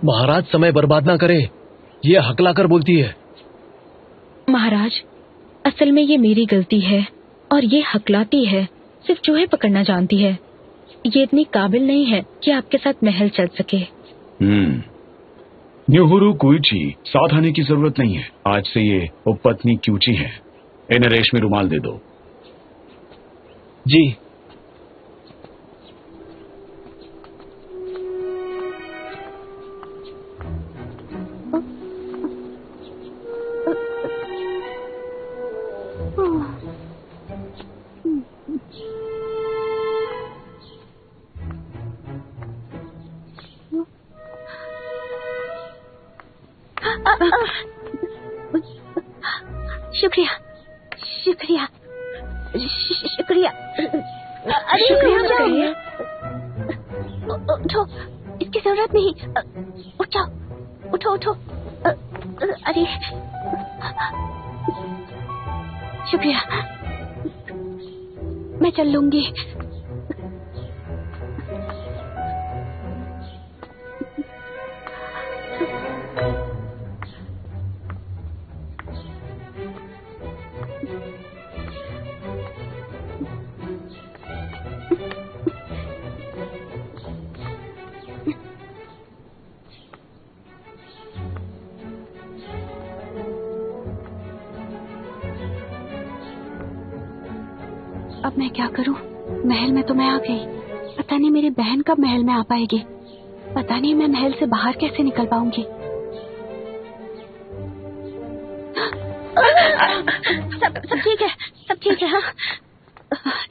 महाराज, समय बर्बाद ना करे, ये हकलाकर बोलती है। महाराज, असल में ये मेरी गलती है और ये हकलाती है। सिर्फ चूहे पकड़ना जानती है। ये इतनी काबिल नहीं है कि आपके साथ महल चल सके। निहुरू क्यूची, साथ आने की जरूरत नहीं है। आज से ये उपपत्नी क्यूची है। इन्हें रेशमी रुमाल दे दो। जी। शुक्रिया, शुक्रिया, शुक्रिया। अरे शुक्रिया। उठो, इसकी जरूरत नहीं। उठ जाओ, उठो उठो। अरे शुक्रिया, मैं चल लूंगी। अब मैं क्या करूं? महल में तो मैं आ गई, पता नहीं मेरी बहन कब महल में आ पाएगी। पता नहीं मैं महल से बाहर कैसे निकल पाऊंगी। सब ठीक है, सब ठीक है। हाँ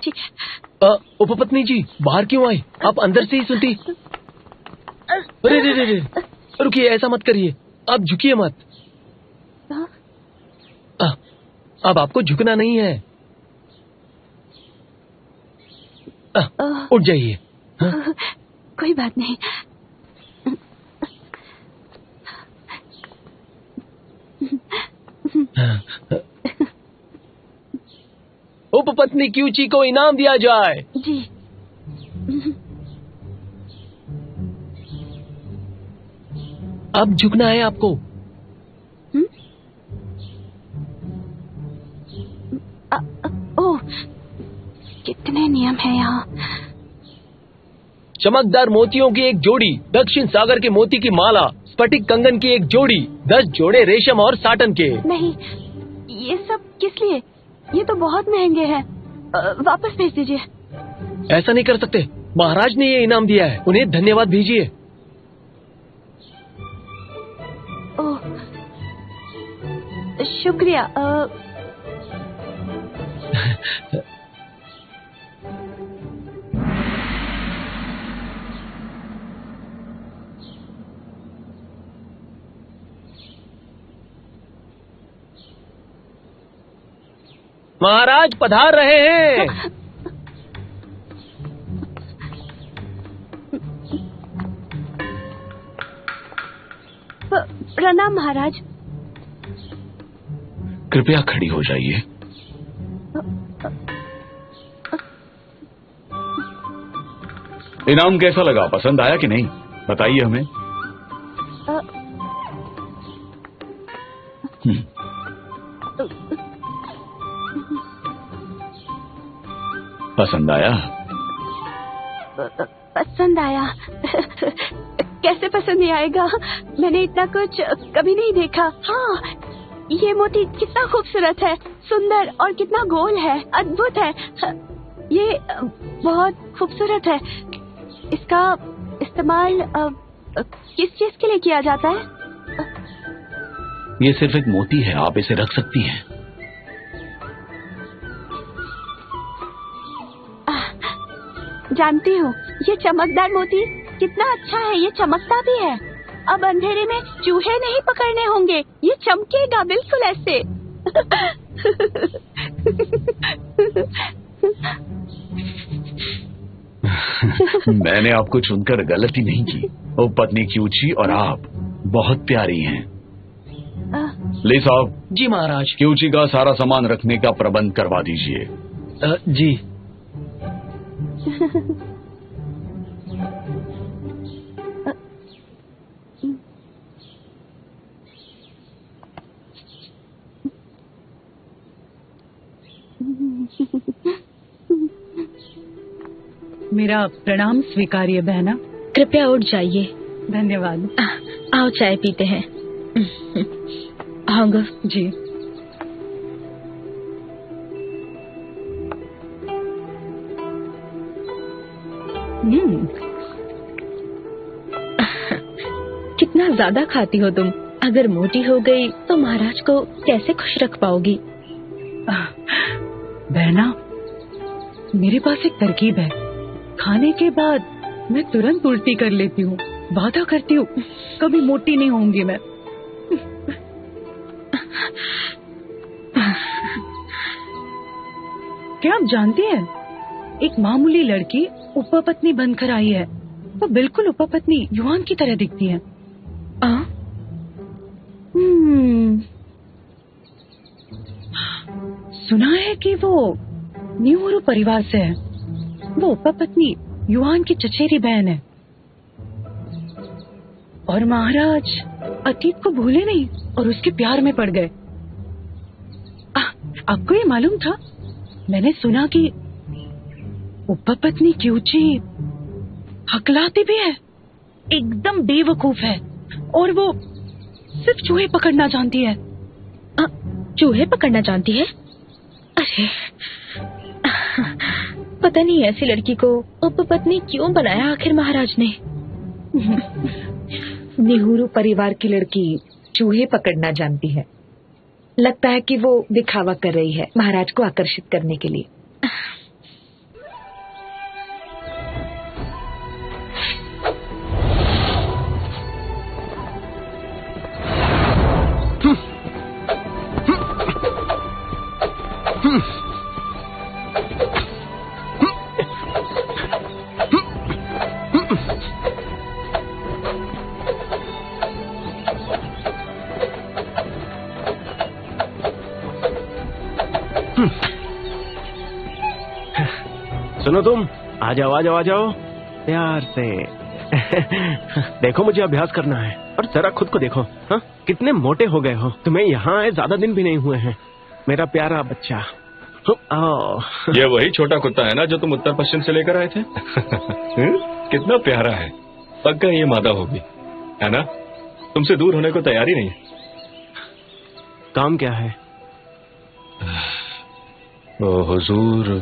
ठीक है। उपपत्नी जी, बाहर क्यों आई? आप अंदर से ही सुनती। अरे रे रे रे, रुकिए, ऐसा मत करिए, आप झुकिए मत। अब आपको झुकना नहीं है। उठ जाइए। कोई बात नहीं। उपपत्नी क्यूची को इनाम दिया जाए। जी। अब झुकना है आपको। ओह, कितने नियम है यहाँ। चमकदार मोतियों की एक जोड़ी, दक्षिण सागर के मोती की माला, स्फटिक कंगन की एक जोड़ी, 10 जोड़े रेशम और साटन के। नहीं, ये सब किस लिए? ये तो बहुत महंगे हैं। वापस भेज दीजिए। ऐसा नहीं कर सकते, महाराज ने ये इनाम दिया है, उन्हें धन्यवाद भेजिए। ओह, शुक्रिया। महाराज पधार रहे हैं। प्रणाम महाराज। कृपया खड़ी हो जाइए। इनाम कैसा लगा, पसंद आया कि नहीं, बताइए हमें। पसंद आया? पसंद आया? कैसे पसंद नहीं आएगा, मैंने इतना कुछ कभी नहीं देखा। हाँ, ये मोती कितना खूबसूरत है, सुंदर और कितना गोल है, अद्भुत है। ये बहुत खूबसूरत है। इसका इस्तेमाल किस चीज के लिए किया जाता है? ये सिर्फ एक मोती है, आप इसे रख सकती हैं। जानती हूँ, ये चमकदार मोती कितना अच्छा है, ये चमकता भी है। अब अंधेरे में चूहे नहीं पकड़ने होंगे, ये चमकेगा बिल्कुल ऐसे। मैंने आपको चुनकर गलती नहीं की। वो पत्नी क्यूची और आप बहुत प्यारी हैं। ले साहब। जी महाराज। क्यूची का सारा सामान रखने का प्रबंध करवा दीजिए। जी। मेरा प्रणाम स्वीकारिए बहना। कृपया उठ जाइए। धन्यवाद। आओ चाय पीते हैं। आऊंगा। जी। कितना ज्यादा खाती हो तुम। अगर मोटी हो गई तो महाराज को कैसे खुश रख पाओगी? बहना, मेरे पास एक तरकीब है। खाने के बाद मैं तुरंत उल्टी कर लेती हूँ। वादा करती हूँ कभी मोटी नहीं होंगी मैं। क्या आप जानती हैं, एक मामूली लड़की उपपत्नी बनकर आई है। वो बिल्कुल उपपत्नी युवान की तरह दिखती है। सुना है कि वो न्यूरू परिवार से है। वो उपपत्नी युवान की चचेरी बहन है। और महाराज अतीत को भूले नहीं और उसके प्यार में पड़ गए। आपको ये मालूम था? मैंने सुना कि उपपत्नी क्यूची हकलाती भी है, एकदम बेवकूफ है और वो सिर्फ चूहे पकड़ना जानती है। चूहे पकड़ना जानती है? अरे पता नहीं ऐसी लड़की को उपपत्नी क्यों बनाया आखिर महाराज ने। नेहरू परिवार की लड़की चूहे पकड़ना जानती है। लगता है कि वो दिखावा कर रही है महाराज को आकर्षित करने के लिए। सुनो तुम, आ जाओ आ जाओ आ जाओ प्यार से। देखो मुझे अभ्यास करना है और जरा खुद को देखो। हाँ, कितने मोटे हो गए हो। तुम्हें यहाँ आए ज्यादा दिन भी नहीं हुए हैं, मेरा प्यारा बच्चा। ये वही छोटा कुत्ता है ना जो तुम उत्तर पश्चिम से लेकर आए थे? कितना प्यारा है। पक्का ये मादा होगी, है ना? तुमसे दूर होने को तैयार ही नहीं। काम क्या है? ओ हुजूर,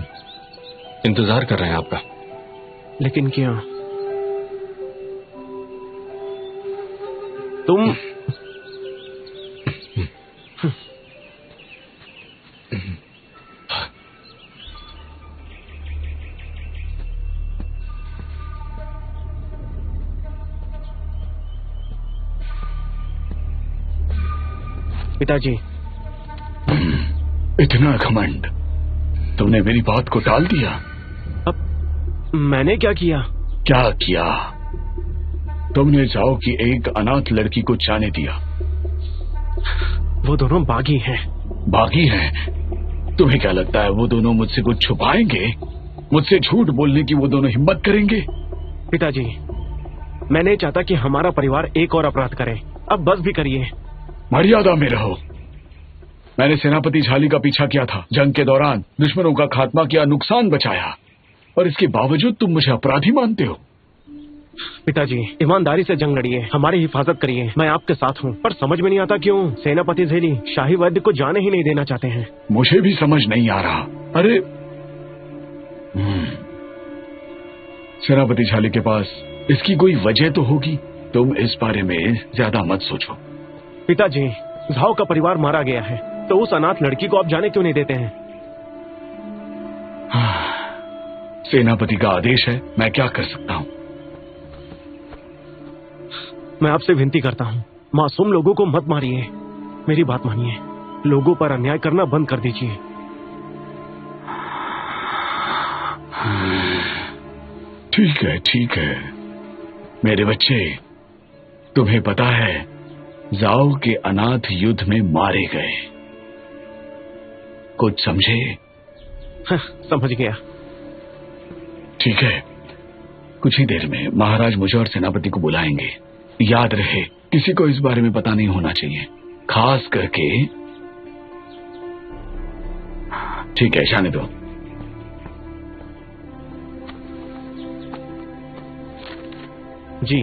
इंतजार कर रहे हैं आपका। लेकिन क्यों? तुम पिताजी। इतना घमंड, तुमने मेरी बात को टाल दिया। अब मैंने क्या किया? क्या किया? तुमने जाओ की एक अनाथ लड़की को जाने दिया। वो दोनों बागी हैं। बाकी हैं। तुम्हें क्या लगता है वो दोनों मुझसे कुछ छुपाएंगे? मुझसे झूठ बोलने की वो दोनों हिम्मत करेंगे? पिताजी, मैं नहीं चाहता कि हमारा परिवार एक और अपराध करे। अब बस भी करिए। मर्यादा में रहो। मैंने सेनापति झाली का पीछा किया था, जंग के दौरान दुश्मनों का खात्मा किया, नुकसान बचाया, और इसके बावजूद तुम मुझे अपराधी मानते हो। पिताजी, ईमानदारी से जंग लड़िए, हमारी हिफाजत करिए। मैं आपके साथ हूँ, पर समझ में नहीं आता क्यों सेनापति झेली शाही वैद्य को जाने ही नहीं देना चाहते हैं। मुझे भी समझ नहीं आ रहा। अरे सेनापति झाली के पास इसकी कोई वजह तो होगी। तुम इस बारे में ज्यादा मत सोचो। पिताजी, झाओ का परिवार मारा गया है, तो उस अनाथ लड़की को आप जाने क्यों नहीं देते हैं? सेनापति का आदेश है, मैं क्या कर सकता हूँ। मैं आपसे विनती करता हूँ, मासूम लोगों को मत मारिए। मेरी बात मानिए, लोगों पर अन्याय करना बंद कर दीजिए। ठीक है, ठीक है मेरे बच्चे। तुम्हें पता है जाओ के अनाथ युद्ध में मारे गए, कुछ समझे? समझ गया। ठीक है, कुछ ही देर में महाराज मुझे और सेनापति को बुलाएंगे। याद रहे, किसी को इस बारे में पता नहीं होना चाहिए, खास करके। ठीक है, जाने दो। जी।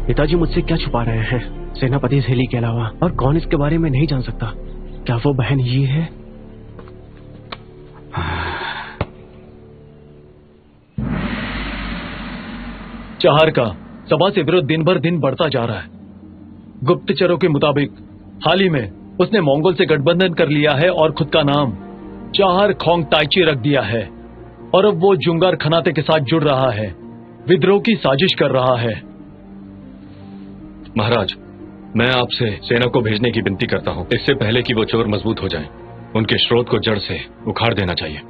पिताजी मुझसे क्या छुपा रहे हैं सेनापति झेली के अलावा? और कौन इसके बारे में नहीं जान सकता? क्या वो बहन ये है? चाहर का सभा से विरोध दिन भर दिन बढ़ता जा रहा है। गुप्तचरों के मुताबिक हाल ही में उसने मंगोल से गठबंधन कर लिया है और खुद का नाम चाहर खोंग ताइची रख दिया है, और अब वो जुंगार खनाते के साथ जुड़ रहा है, विद्रोह की साजिश कर रहा है। महाराज, मैं आपसे सेना को भेजने की विनती करता हूँ, इससे पहले कि वो चोर मजबूत हो जाएं। उनके स्रोत को जड़ से उखाड़ देना चाहिए।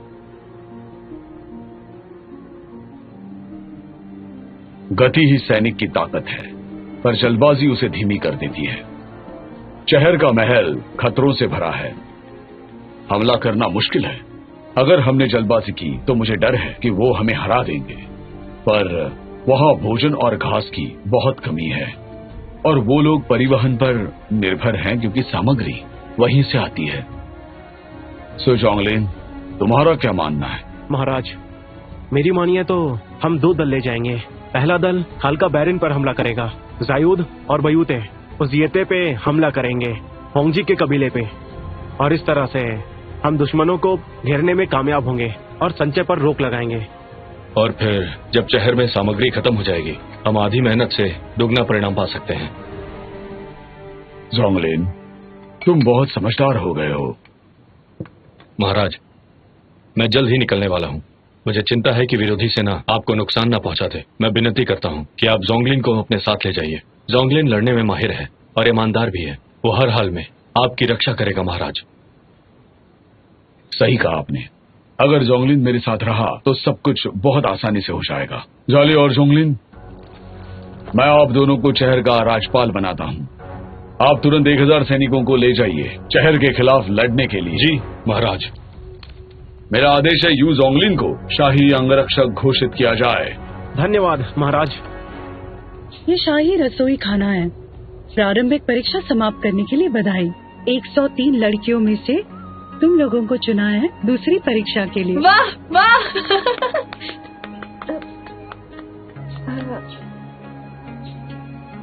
गति ही सैनिक की ताकत है, पर जल्दबाजी उसे धीमी कर देती है। शहर का महल खतरों से भरा है, हमला करना मुश्किल है। अगर हमने जल्दबाजी की तो मुझे डर है कि वो हमें हरा देंगे, पर वहां भोजन और घास की बहुत कमी है, और वो लोग परिवहन पर निर्भर हैं क्योंकि सामग्री वहीं से आती है। सो जोंगलिन, तुम्हारा क्या मानना है? महाराज, मेरी मानिए तो हम 2 दल ले जाएंगे। पहला दल हल्का बैरिन पर हमला करेगा, जायूद और बयूते उस जियते पे हमला करेंगे, होंगजी के कबीले पे, और इस तरह से हम दुश्मनों को घेरने में कामयाब होंगे और संचय पर रोक लगाएंगे। और फिर जब शहर में सामग्री खत्म हो जाएगी, हम आधी मेहनत से दुगना परिणाम पा सकते हैं। जोंगलिन, तुम बहुत समझदार हो गए हो। महाराज, मैं जल्द ही निकलने वाला हूँ। मुझे चिंता है कि विरोधी सेना आपको नुकसान न पहुंचा दे। मैं विनती करता हूँ कि आप जोंगलिन को अपने साथ ले जाइए। जोंगलिन लड़ने में माहिर है और ईमानदार भी है। वो हर हाल में आपकी रक्षा करेगा महाराज। सही कहा आपने। अगर जोंगलिन मेरे साथ रहा तो सब कुछ बहुत आसानी से हो जाएगा। जाली और जोंगलिन, मैं आप दोनों को शहर का राजपाल बनाता हूँ। आप तुरंत 1000 सैनिकों को ले जाइए शहर के खिलाफ लड़ने के लिए। जी महाराज। मेरा आदेश है यू जोंगलिन को शाही अंगरक्षक घोषित किया जाए। धन्यवाद महाराज। ये शाही रसोई खाना है। प्रारंभिक परीक्षा समाप्त करने के लिए बधाई। 103 लड़कियों में से तुम लोगों को चुना है दूसरी परीक्षा के लिए। वाह वाह।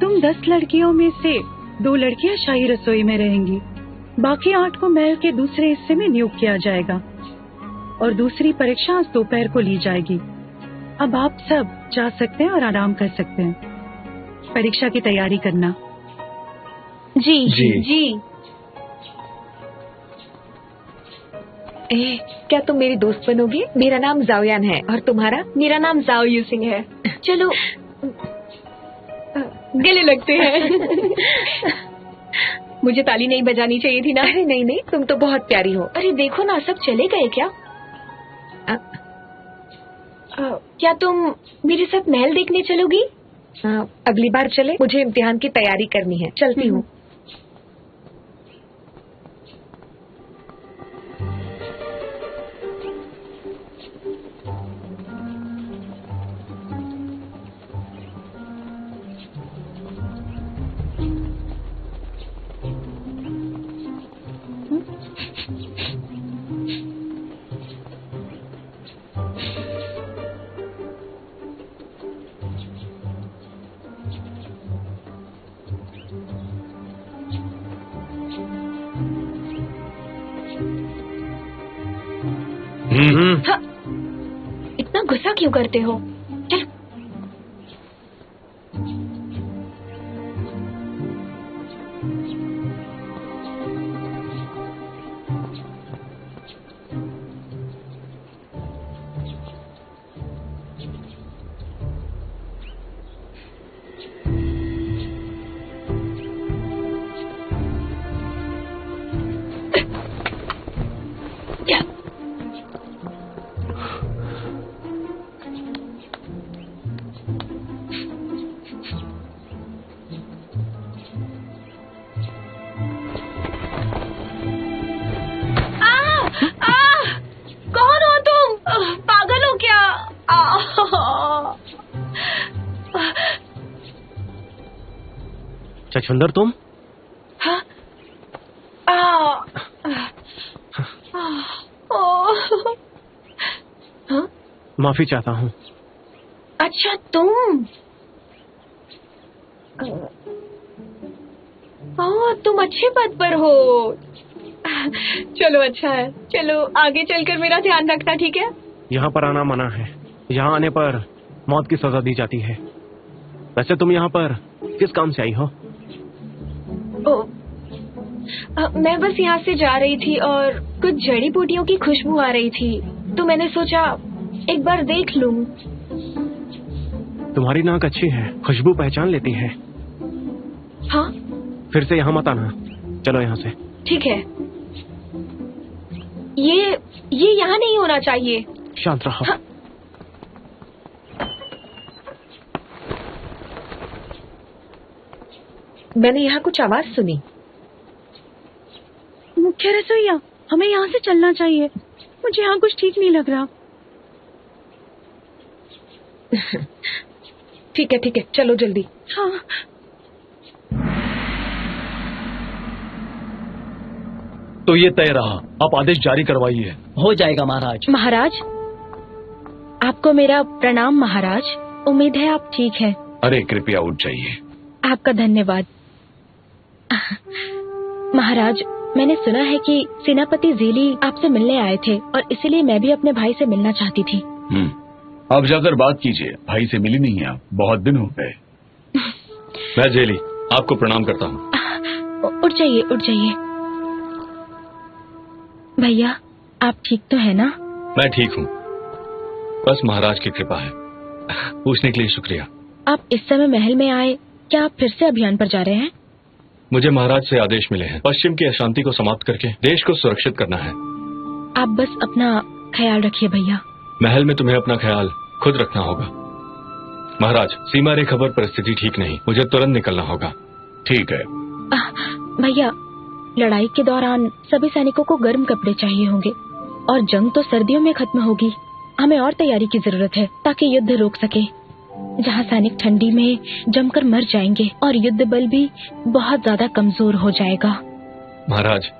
तुम 10 लड़कियों में से 2 लड़कियां शाही रसोई में रहेंगी। बाकी 8 को महल के दूसरे हिस्से में नियुक्त किया जाएगा और दूसरी परीक्षा आज दोपहर को ली जाएगी। अब आप सब जा सकते हैं और आराम कर सकते हैं। परीक्षा की तैयारी करना। जी जी जी। क्या तुम मेरी दोस्त बनोगी? मेरा नाम जाओयान है और तुम्हारा? मेरा नाम जाओ यूसिंग है। चलो गले लगते हैं। मुझे ताली नहीं बजानी चाहिए थी ना? अरे नहीं नहीं, तुम तो बहुत प्यारी हो। अरे देखो ना, सब चले गए क्या? क्या तुम मेरे साथ महल देखने चलोगी? अगली बार चले, मुझे इम्तिहान की तैयारी करनी है। चलती हूँ। हाँ, इतना गुस्सा क्यों करते हो? चलो। छछुंदर तुम? हाँ? हाँ? माफी चाहता हूँ। अच्छा तुम? तुम अच्छे पद पर हो। चलो अच्छा है, चलो आगे चलकर मेरा ध्यान रखना, ठीक है? यहाँ पर आना मना है। यहाँ आने पर मौत की सजा दी जाती है। वैसे तुम यहाँ पर किस काम से आई हो? मैं बस यहाँ से जा रही थी और कुछ जड़ी बूटियों की खुशबू आ रही थी, तो मैंने सोचा एक बार देख लूं। तुम्हारी नाक अच्छी है, खुशबू पहचान लेती है। हाँ? फिर से यहाँ मत आना, चलो यहाँ से। ठीक है। ये यहाँ नहीं होना चाहिए। शांत रहो। हाँ? मैंने यहाँ कुछ आवाज सुनी। मुख्य रसोइया, हमें यहाँ से चलना चाहिए। मुझे यहाँ कुछ ठीक नहीं लग रहा। ठीक है, चलो जल्दी। हाँ। तो ये तय रहा, आप आदेश जारी करवाइए। हो जाएगा महाराज। महाराज, आपको मेरा प्रणाम महाराज। उम्मीद है आप ठीक हैं। अरे कृपया उठ जाइए। आपका धन्यवाद। महाराज, मैंने सुना है कि सेनापति ज़ीली आपसे मिलने आए थे और इसीलिए मैं भी अपने भाई से मिलना चाहती थी। आप जाकर बात कीजिए। भाई से मिली नहीं आप, बहुत दिन हो गए। मैं ज़ीली आपको प्रणाम करता हूँ। उठ जाइए। भैया, आप ठीक तो है ना? मैं ठीक हूँ, बस महाराज की कृपा है। पूछने के लिए शुक्रिया। आप इस समय महल में आए, क्या आप फिर से अभियान पर जा रहे हैं? मुझे महाराज से आदेश मिले हैं, पश्चिम की अशांति को समाप्त करके देश को सुरक्षित करना है। आप बस अपना ख्याल रखिए भैया। महल में तुम्हें अपना ख्याल खुद रखना होगा। महाराज, सीमा रेखा पर परिस्थिति ठीक नहीं, मुझे तुरंत निकलना होगा। ठीक है भैया, लड़ाई के दौरान सभी सैनिकों को गर्म कपड़े चाहिए होंगे और जंग तो सर्दियों में खत्म होगी। हमें और तैयारी की जरूरत है ताकि युद्ध रोक सके। जहाँ सैनिक ठंडी में जमकर मर जाएंगे और युद्ध बल भी बहुत ज्यादा कमजोर हो जाएगा। महाराज,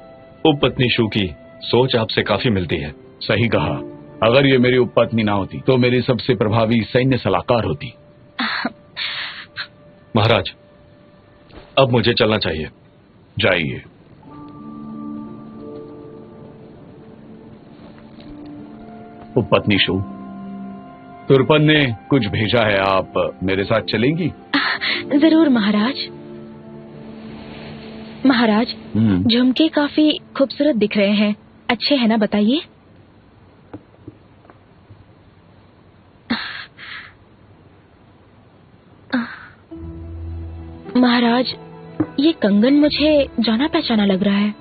उपपत्नी शू की सोच आपसे काफी मिलती है। सही कहा। अगर ये मेरी उपपत्नी ना होती तो मेरी सबसे प्रभावी सैन्य सलाहकार होती। महाराज, अब मुझे चलना चाहिए। जाइए। उपपत्नी शू, तुर्पन ने कुछ भेजा है, आप मेरे साथ चलेंगी? जरूर महाराज। महाराज, झुमके काफी खूबसूरत दिख रहे हैं, अच्छे हैं ना? बताइए। महाराज, ये कंगन मुझे जाना पहचाना लग रहा है।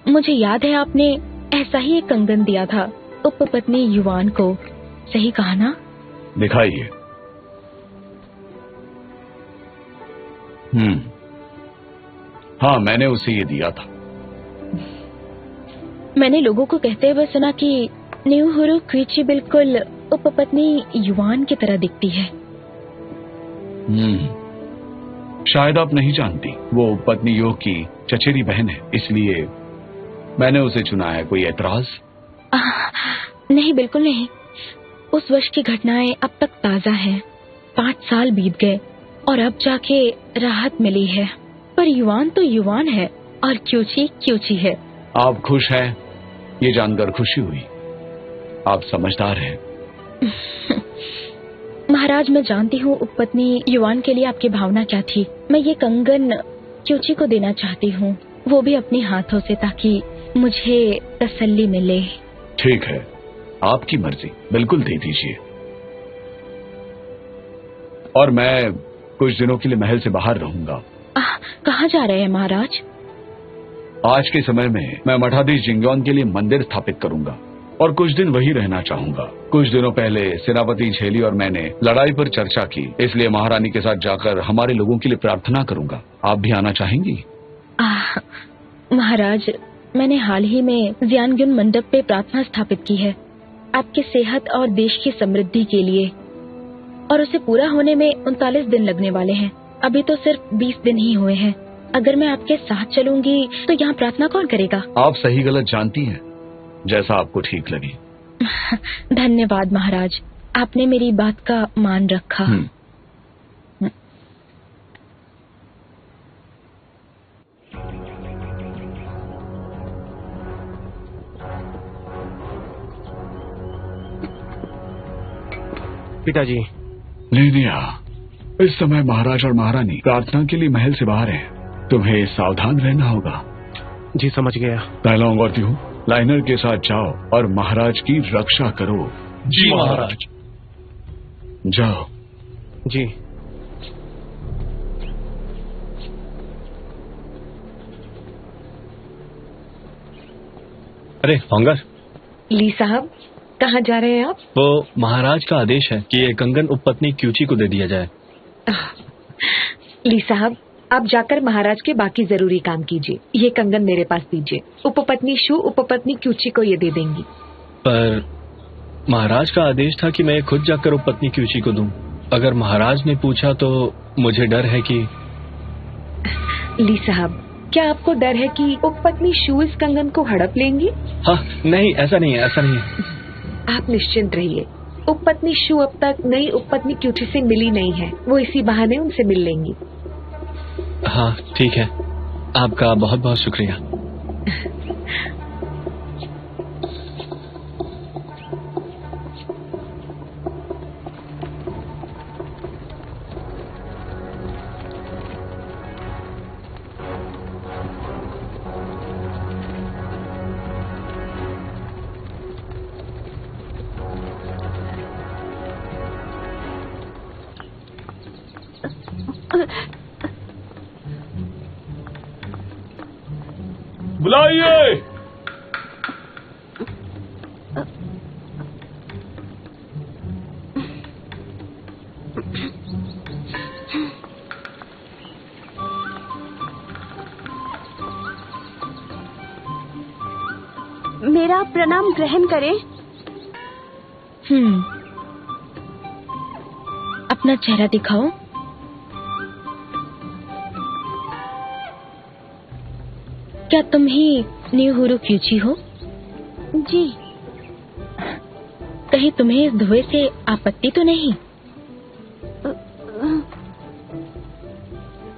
मुझे याद है आपने ऐसा ही एक कंगन दिया था उपपत्नी युवान को। सही कहा ना? दिखाइए। हाँ, मैंने उसे ये दिया था। मैंने लोगों को कहते हुए सुना कि न्यूहुरु क्विची बिल्कुल उपपत्नी युवान की तरह दिखती है। शायद आप नहीं जानती, वो पत्नी योग की चचेरी बहन है, इसलिए मैंने उसे चुना है। कोई एतराज? नहीं, बिल्कुल नहीं। उस वर्ष की घटनाएं अब तक ताजा हैं। 5 साल बीत गए और अब जाके राहत मिली है। पर युवान तो युवान है और क्यूची क्यूची है। आप खुश हैं, ये जानकर खुशी हुई। आप समझदार हैं। महाराज, मैं जानती हूँ उपपत्नी युवान के लिए आपकी भावना क्या थी। मैं ये कंगन क्यूची को देना चाहती हूँ, वो भी अपने हाथों से, ताकि मुझे तसल्ली मिले। ठीक है, आपकी मर्जी, बिल्कुल दे दीजिए। और मैं कुछ दिनों के लिए महल से बाहर रहूंगा। कहाँ जा रहे हैं महाराज? आज के समय में मैं मठाधीश जिंग्योन के लिए मंदिर स्थापित करूंगा और कुछ दिन वही रहना चाहूंगा। कुछ दिनों पहले सेनापति झेली और मैंने लड़ाई पर चर्चा की, इसलिए महारानी के साथ जाकर हमारे लोगों के लिए प्रार्थना करूंगा। आप भी आना चाहेंगी? महाराज, मैंने हाल ही में जियानग्युन मंडप पे प्रार्थना स्थापित की है, आपकी सेहत और देश की समृद्धि के लिए, और उसे पूरा होने में 39 दिन लगने वाले हैं। अभी तो सिर्फ 20 दिन ही हुए हैं। अगर मैं आपके साथ चलूंगी तो यहाँ प्रार्थना कौन करेगा? आप सही गलत जानती हैं, जैसा आपको ठीक लगे। धन्यवाद महाराज, आपने मेरी बात का मान रखा। पिताजी। लीनिया, इस समय महाराज और महारानी प्रार्थना के लिए महल से बाहर हैं। तुम्हें सावधान रहना होगा। जी, समझ गया। पहला करती हूँ, लाइनर के साथ जाओ और महाराज की रक्षा करो। जी महाराज। जाओ। जी। अरे होंगर। ली साहब, कहाँ जा रहे हैं आप? वो महाराज का आदेश है कि ये कंगन उपपत्नी क्यूची को दे दिया जाए। ली साहब, आप जाकर महाराज के बाकी जरूरी काम कीजिए। ये कंगन मेरे पास दीजिए। उपपत्नी शू उपपत्नी क्यूची को ये दे देंगी। पर महाराज का आदेश था कि मैं खुद जाकर उपपत्नी क्यूची को दूं। अगर महाराज ने पूछा तो मुझे डर है कि। ली साहब, क्या आपको डर है कि उपपत्नी शू इस कंगन को हड़प लेंगी? हाँ, नहीं, ऐसा नहीं है, ऐसा नहीं है। आप निश्चिंत रहिए। उपपत्नी शू अब तक नई उपपत्नी क्यूची से मिली नहीं है। वो इसी बहाने उनसे मिल लेंगी। हाँ, ठीक है। आपका बहुत बहुत शुक्रिया। बुलाइए। मेरा प्रणाम ग्रहण करें। अपना चेहरा दिखाओ। क्या तुम ही न्यूहुरु क्यूची हो? जी। कहीं तुम्हें इस धुएं से आपत्ति तो नहीं?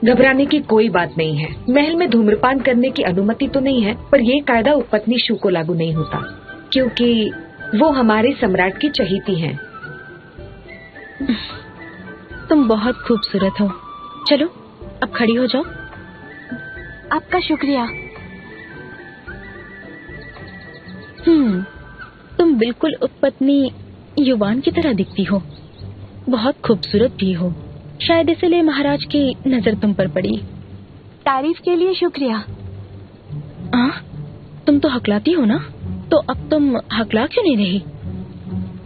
घबराने की कोई बात नहीं है। महल में धूम्रपान करने की अनुमति तो नहीं है, पर यह कायदा उपपत्नी शू को लागू नहीं होता, क्योंकि वो हमारे सम्राट की चहेती हैं। तुम बहुत खूबसूरत हो। चलो, अब खड़ी हो जाओ। आपका शुक्रिया। तुम बिल्कुल उपपत्नी युवान की तरह दिखती हो। बहुत खूबसूरत भी हो। शायद इसलिए महाराज की नजर तुम पर पड़ी। तारीफ के लिए शुक्रिया। तुम तो हकलाती हो ना, तो अब तुम हकला क्यों नहीं रही?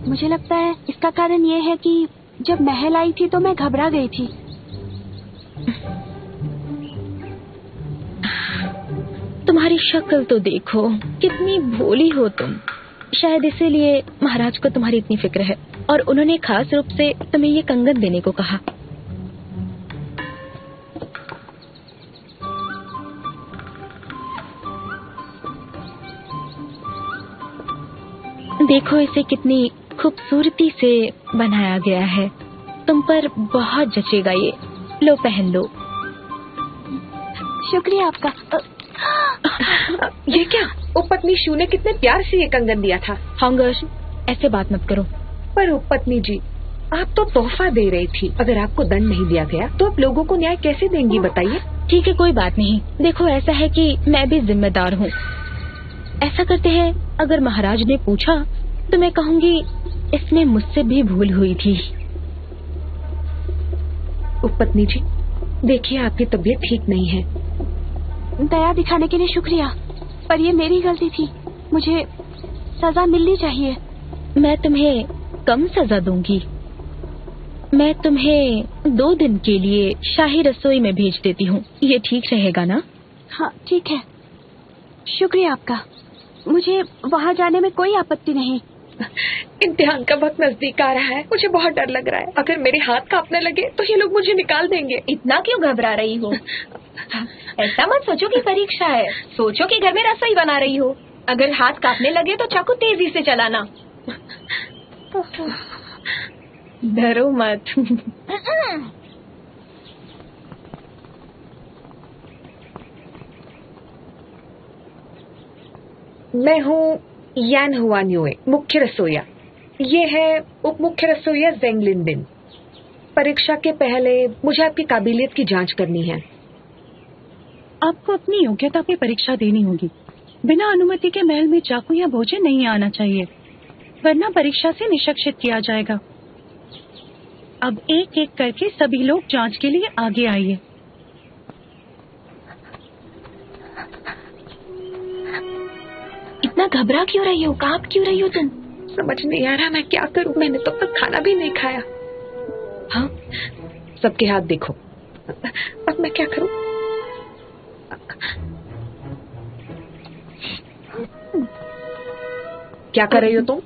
मुझे लगता है इसका कारण ये है कि जब महल आई थी तो मैं घबरा गई थी। तुम्हारी शक्ल तो देखो, कितनी भोली हो तुम। शायद इसीलिए महाराज को तुम्हारी इतनी फिक्र है और उन्होंने खास रूप से तुम्हें ये कंगन देने को कहा। देखो इसे कितनी खूबसूरती से बनाया गया है, तुम पर बहुत जचेगा ये। लो पहन लो। शुक्रिया आपका। ये क्या? उपपत्नी शू ने कितने प्यार से ये कंगन दिया था। हंगर्श, ऐसे बात मत करो। पर उपपत्नी जी, आप तो तोहफा दे रही थी। अगर आपको दंड नहीं दिया गया तो आप लोगों को न्याय कैसे देंगी बताइए? ठीक है, कोई बात नहीं। देखो ऐसा है कि मैं भी जिम्मेदार हूँ। ऐसा करते हैं, अगर महाराज ने पूछा तो मैं कहूँगी इसमें मुझसे भी भूल हुई थी। उपपत्नी जी, देखिए आपकी तबीयत ठीक नहीं है। दया दिखाने के लिए शुक्रिया, पर ये मेरी गलती थी। मुझे सजा मिलनी चाहिए। मैं तुम्हें कम सजा दूंगी। मैं तुम्हें 2 दिन के लिए शाही रसोई में भेज देती हूँ। ये ठीक रहेगा ना? हाँ ठीक है, शुक्रिया आपका। मुझे वहाँ जाने में कोई आपत्ति नहीं। इम्तिहान का वक्त नजदीक आ रहा है, मुझे बहुत डर लग रहा है। अगर मेरे हाथ कांपने लगे तो ये लोग मुझे निकाल देंगे। इतना क्यों घबरा रही हो? ऐसा मत सोचो कि परीक्षा है, सोचो कि घर में रसोई बना रही हो। अगर हाथ कांपने लगे तो चाकू तेजी से चलाना। डरो मत। मैं हूँ यान हुआन्युए, मुख्य रसोइया। ये है उप मुख्य रसोइया जेंग लिनबिन। परीक्षा के पहले मुझे आपकी काबिलियत की जांच करनी है। आपको अपनी योग्यता पे परीक्षा देनी होगी। बिना अनुमति के महल में चाकू या भोजन नहीं आना चाहिए, वरना परीक्षा से निष्कासित किया जाएगा। अब एक एक करके सभी लोग जांच के लिए आगे आइए। इतना घबरा क्यों रही हो, कांप क्यों रही हो तुम? समझ नहीं आ रहा मैं क्या करूं। मैंने तो तक खाना भी नहीं खाया। हाँ, सबके हाथ देखो। अब मैं क्या करूं? क्या कर रही हो तुम?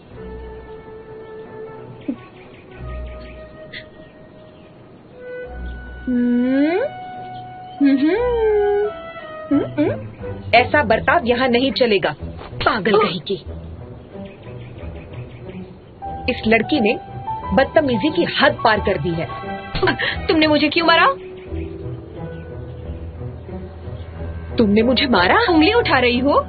ऐसा बर्ताव यहाँ नहीं चलेगा, पागल कहीं की। इस लड़की ने बदतमीजी की हद पार कर दी है। तुमने मुझे क्यों मारा? तुमने मुझे मारा? उंगली उठा रही हो?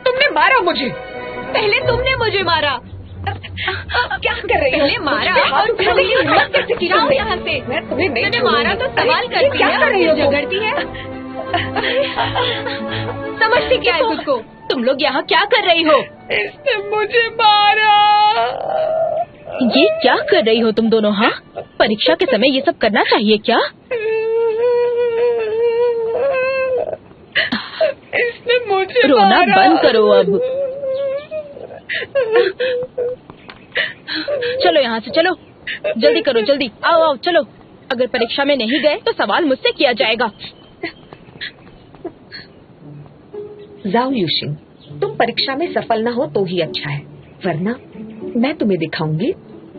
तुमने मारा मुझे। पहले तुमने मुझे मारा। क्या कर रही हो? तुमने मारा और कैसे की? जाओ यहाँ से। मैं तुम्हें नहीं तुमने मारा तो सवाल करती है, क्या कर रही हो? झगड़ती है। समझती क्या है तुझको? तुम लोग यहाँ क्या कर रही हो? इसने मुझे मारा। ये क्या कर रही हो तुम दोनों? हाँ, परीक्षा के समय ये सब करना चाहिए क्या? इसने मुझे रोना बंद करो अब। चलो यहाँ से, चलो जल्दी करो, जल्दी आओ आओ चलो। अगर परीक्षा में नहीं गए तो सवाल मुझसे किया जाएगा। जाओ यूशिंग, तुम परीक्षा में सफल न हो तो ही अच्छा है, वरना मैं तुम्हें दिखाऊंगी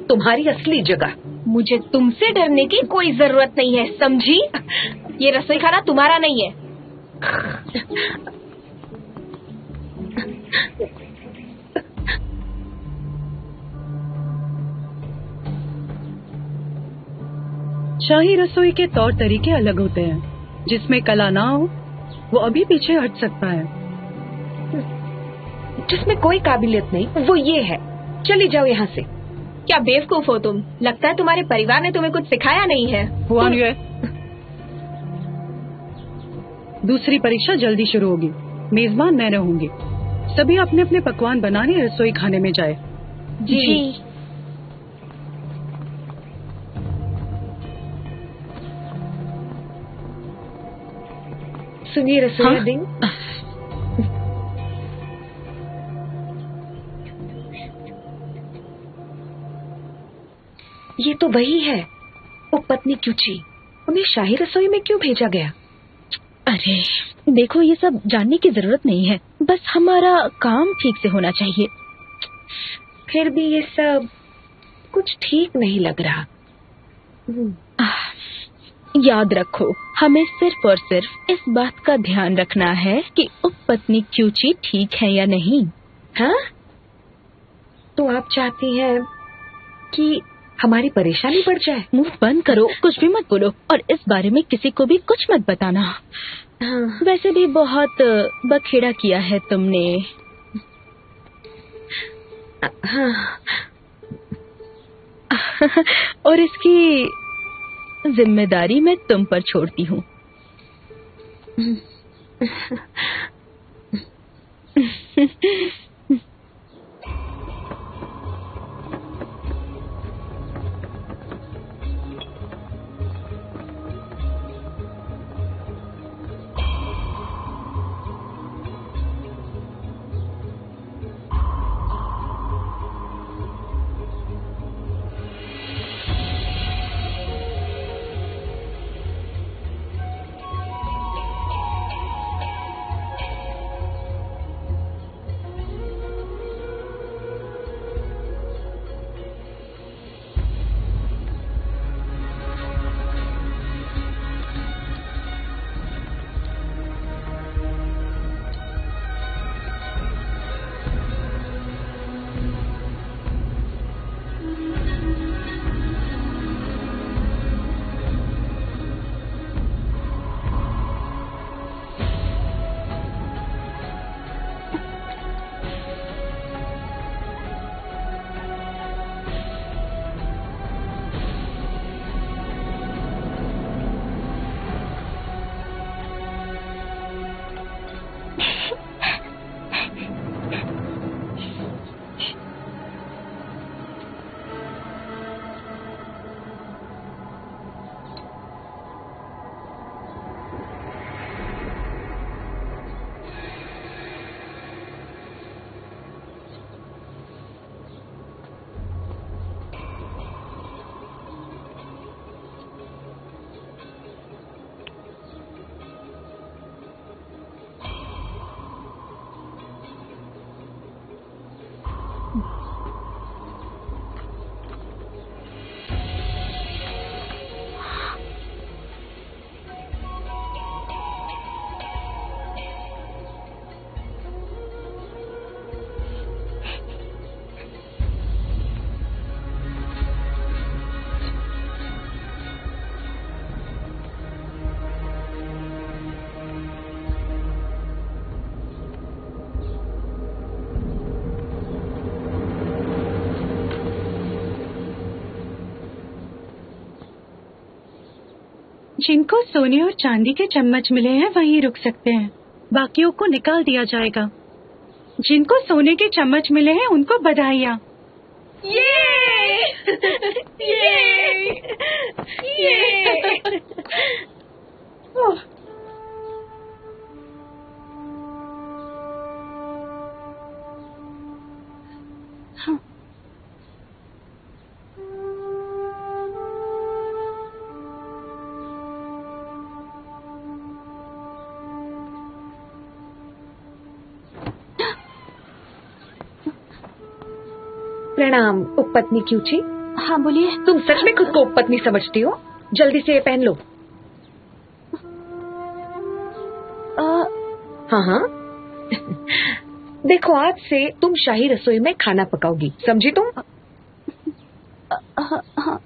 तुम्हारी असली जगह। मुझे तुमसे डरने की कोई जरूरत नहीं है, समझी? ये रसोई खाना तुम्हारा नहीं है। शाही रसोई के तौर तरीके अलग होते हैं। जिसमें कला ना हो वो अभी पीछे हट सकता है। जिसमें कोई काबिलियत नहीं वो ये है। चली जाओ यहाँ से। क्या बेवकूफ हो तुम? लगता है तुम्हारे परिवार ने तुम्हें कुछ सिखाया नहीं है। हुआन्युए, दूसरी परीक्षा जल्दी शुरू होगी। मेजबान मैं रहूंगी। सभी अपने अपने पकवान बनाने रसोई खाने में जाए। जी। सुनिए रसोइया दिन, ये तो वही है उपपत्नी क्यूची। उन्हें शाही रसोई में क्यों भेजा गया? अरे देखो, ये सब जानने की जरूरत नहीं है, बस हमारा काम ठीक से होना चाहिए। फिर भी ये सब कुछ ठीक नहीं लग रहा। याद रखो, हमें सिर्फ और सिर्फ इस बात का ध्यान रखना है कि उपपत्नी क्यूची ठीक है या नहीं। हाँ? तो आप चाहती हैं कि हमारी परेशानी बढ़ जाए? मुंह बंद करो, कुछ भी मत बोलो, और इस बारे में किसी को भी कुछ मत बताना। हाँ। वैसे भी बहुत बखेड़ा किया है तुमने। हाँ। और इसकी जिम्मेदारी मैं तुम पर छोड़ती हूँ। जिनको सोने और चांदी के चम्मच मिले हैं वहीं रुक सकते हैं, बाकियों को निकाल दिया जाएगा। जिनको सोने के चम्मच मिले हैं उनको बधाइयाँ। प्रणाम उपपत्नी क्यूची। हाँ बोलिए। तुम सच में खुद को उपपत्नी समझती हो? जल्दी से ये पहन लो। हाँ देखो, आज से तुम शाही रसोई में खाना पकाओगी, समझी तुम? हाँ।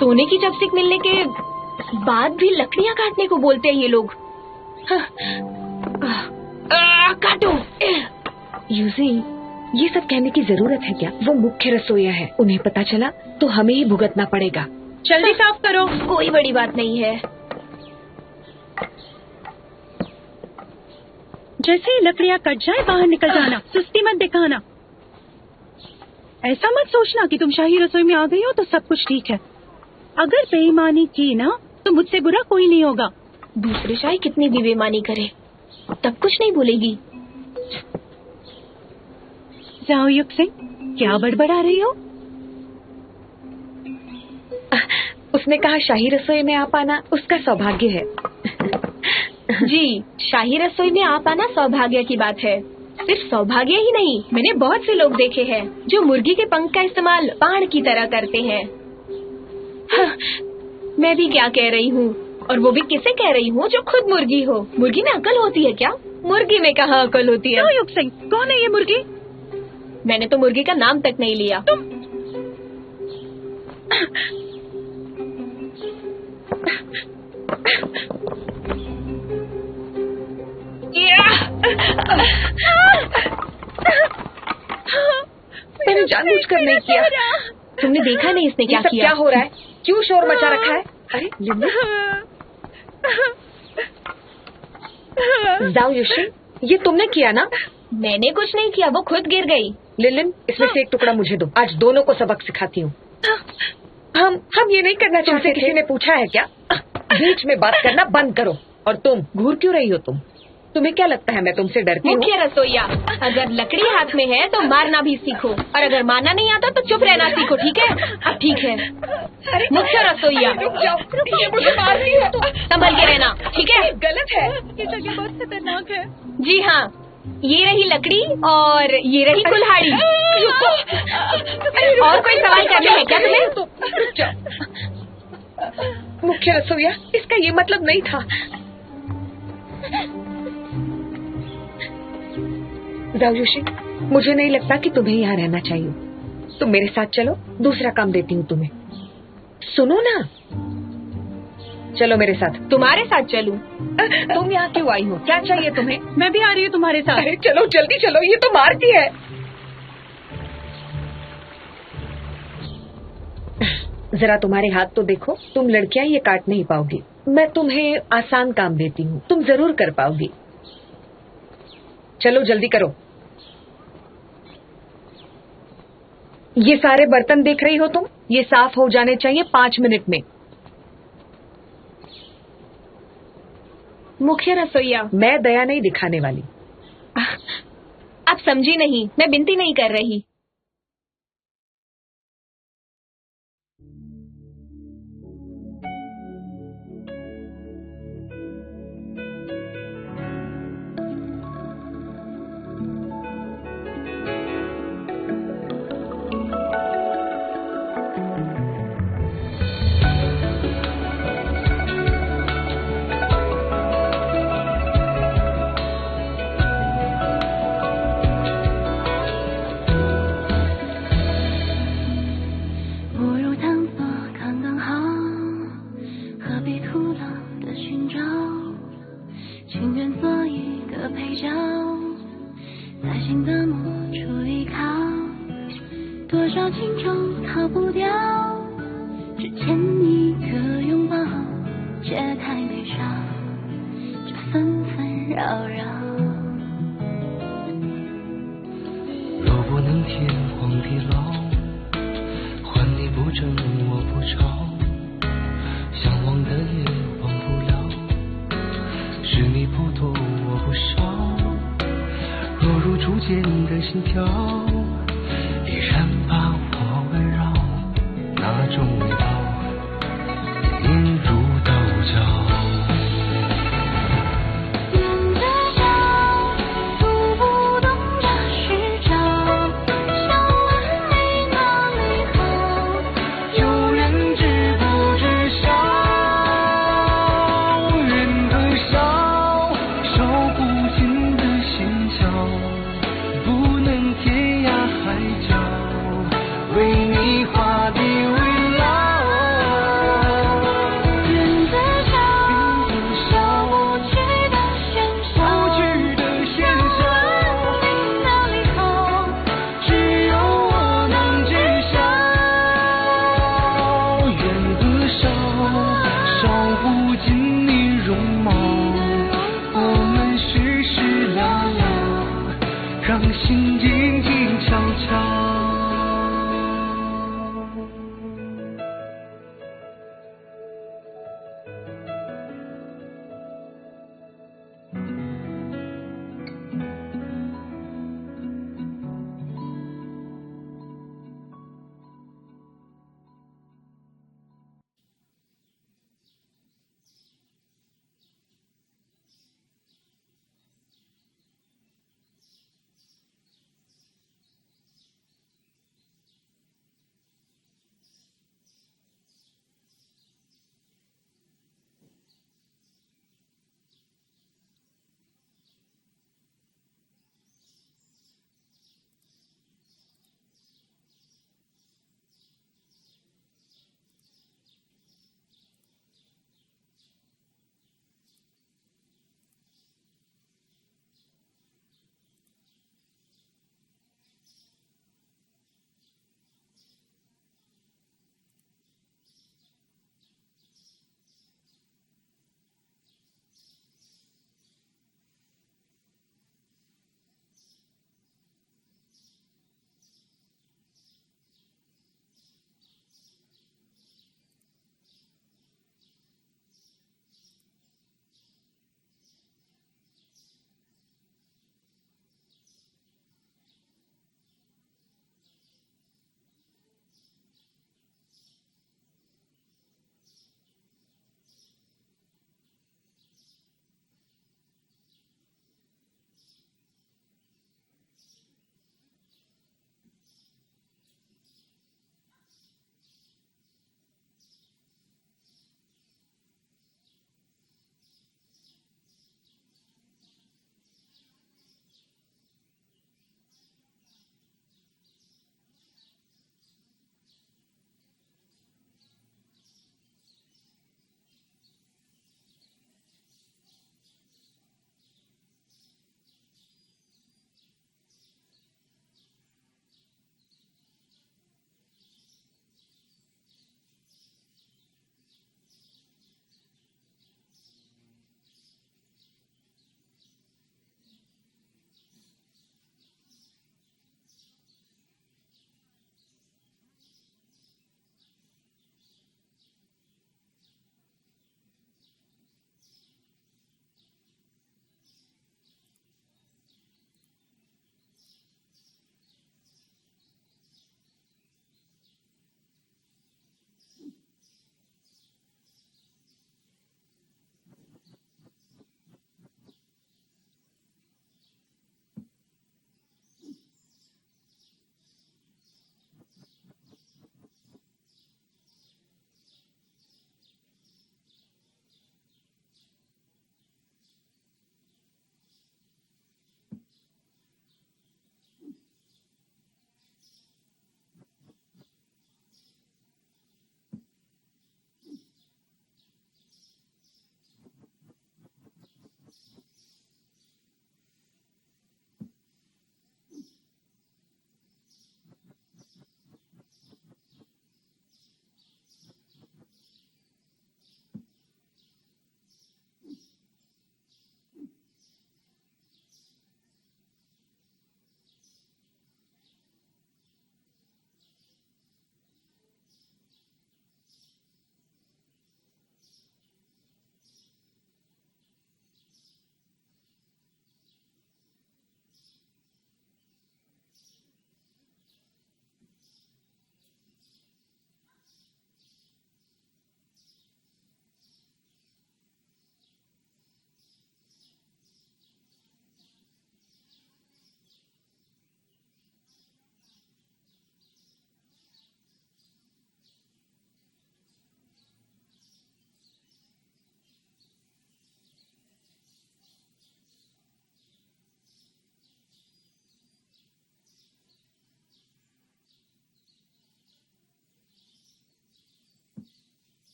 सोने की चपस्टिक मिलने के बाद भी लकड़ियाँ काटने को बोलते हैं ये लोग। काटो। यूजी, ये सब कहने की जरूरत है क्या? वो मुख्य रसोइया है, उन्हें पता चला तो हमें ही भुगतना पड़ेगा। जल्दी साफ करो। कोई बड़ी बात नहीं है। जैसे ही लकड़ियाँ कट जाए बाहर निकल जाना, सुस्ती मत दिखाना। ऐसा मत सोचना कि तुम शाही रसोई में आ गई हो तो सब कुछ ठीक है। अगर बेईमानी की ना तो मुझसे बुरा कोई नहीं होगा। दूसरे शाही कितनी भी बेईमानी करे तब कुछ नहीं बोलेगी। जाओ युग सिंह, क्या बड़बड़ा रही हो? उसने कहा शाही रसोई में आप आना उसका सौभाग्य है। जी, शाही रसोई में आप आना सौभाग्य की बात है। सिर्फ सौभाग्य ही नहीं, मैंने बहुत से लोग देखे हैं जो मुर्गी के पंख का इस्तेमाल बाण की तरह करते हैं। हाँ, मैं भी क्या कह रही हूँ, और वो भी किसे कह रही हूँ जो खुद मुर्गी हो। मुर्गी में अकल होती है क्या? मुर्गी में कहाँ अकल होती है? युग सिंह, कौन है ये मुर्गी? मैंने तो मुर्गी का नाम तक नहीं लिया। मैंने जानबूझकर नहीं किया। तुमने देखा नहीं इसने क्या किया? क्या हो रहा है? क्यों शोर मचा रखा है? अरे जाओ युशी, ये तुमने किया ना? मैंने कुछ नहीं किया, वो खुद गिर गई। लिलिन, इसमें से एक टुकड़ा मुझे दो, आज दोनों को सबक सिखाती हूँ। हम ये नहीं करना चाहते। किसी ने पूछा है क्या? बीच में बात करना बंद करो। और तुम घूर क्यों रही हो? तुम्हें क्या लगता है मैं तुमसे डरती हूँ? मुख्य रसोईया, अगर लकड़ी हाथ में है तो मारना भी सीखो, और अगर मारना नहीं आता तो चुप रहना सीखो, ठीक है? अब ठीक है। मुख्य रसोईया, ये मुझे मारती है। संभल के रहना, ठीक है? गलत है, ये जगह बहुत खतरनाक है। जी हाँ, ये रही लकड़ी और ये रही कुल्हाड़ी। और कोई सवाल करना है क्या तुम्हें? मुख्य रसोईया, इसका ये मतलब नहीं था। दाऊशी, मुझे नहीं लगता कि तुम्हें यहाँ रहना चाहिए। तुम मेरे साथ चलो, दूसरा काम देती हूँ तुम्हें। सुनो ना, चलो मेरे साथ। तुम्हारे साथ चलूं? तुम यहाँ क्यों आई हो? क्या चाहिए तुम्हें? मैं भी आ रही हूँ तुम्हारे साथ। अरे चलो जल्दी चलो, ये तो मारती है। जरा तुम्हारे हाथ तो देखो, तुम लड़कियां ये काट नहीं पाओगी। मैं तुम्हें आसान काम देती हूँ, तुम जरूर कर पाओगी। चलो जल्दी करो। ये सारे बर्तन देख रही हो तुम, ये साफ हो जाने चाहिए 5 मिनट में। मुख्य रसोईया, मैं दया नहीं दिखाने वाली। आप समझी नहीं, मैं विनती नहीं कर रही।依然把我围绕，那种味道。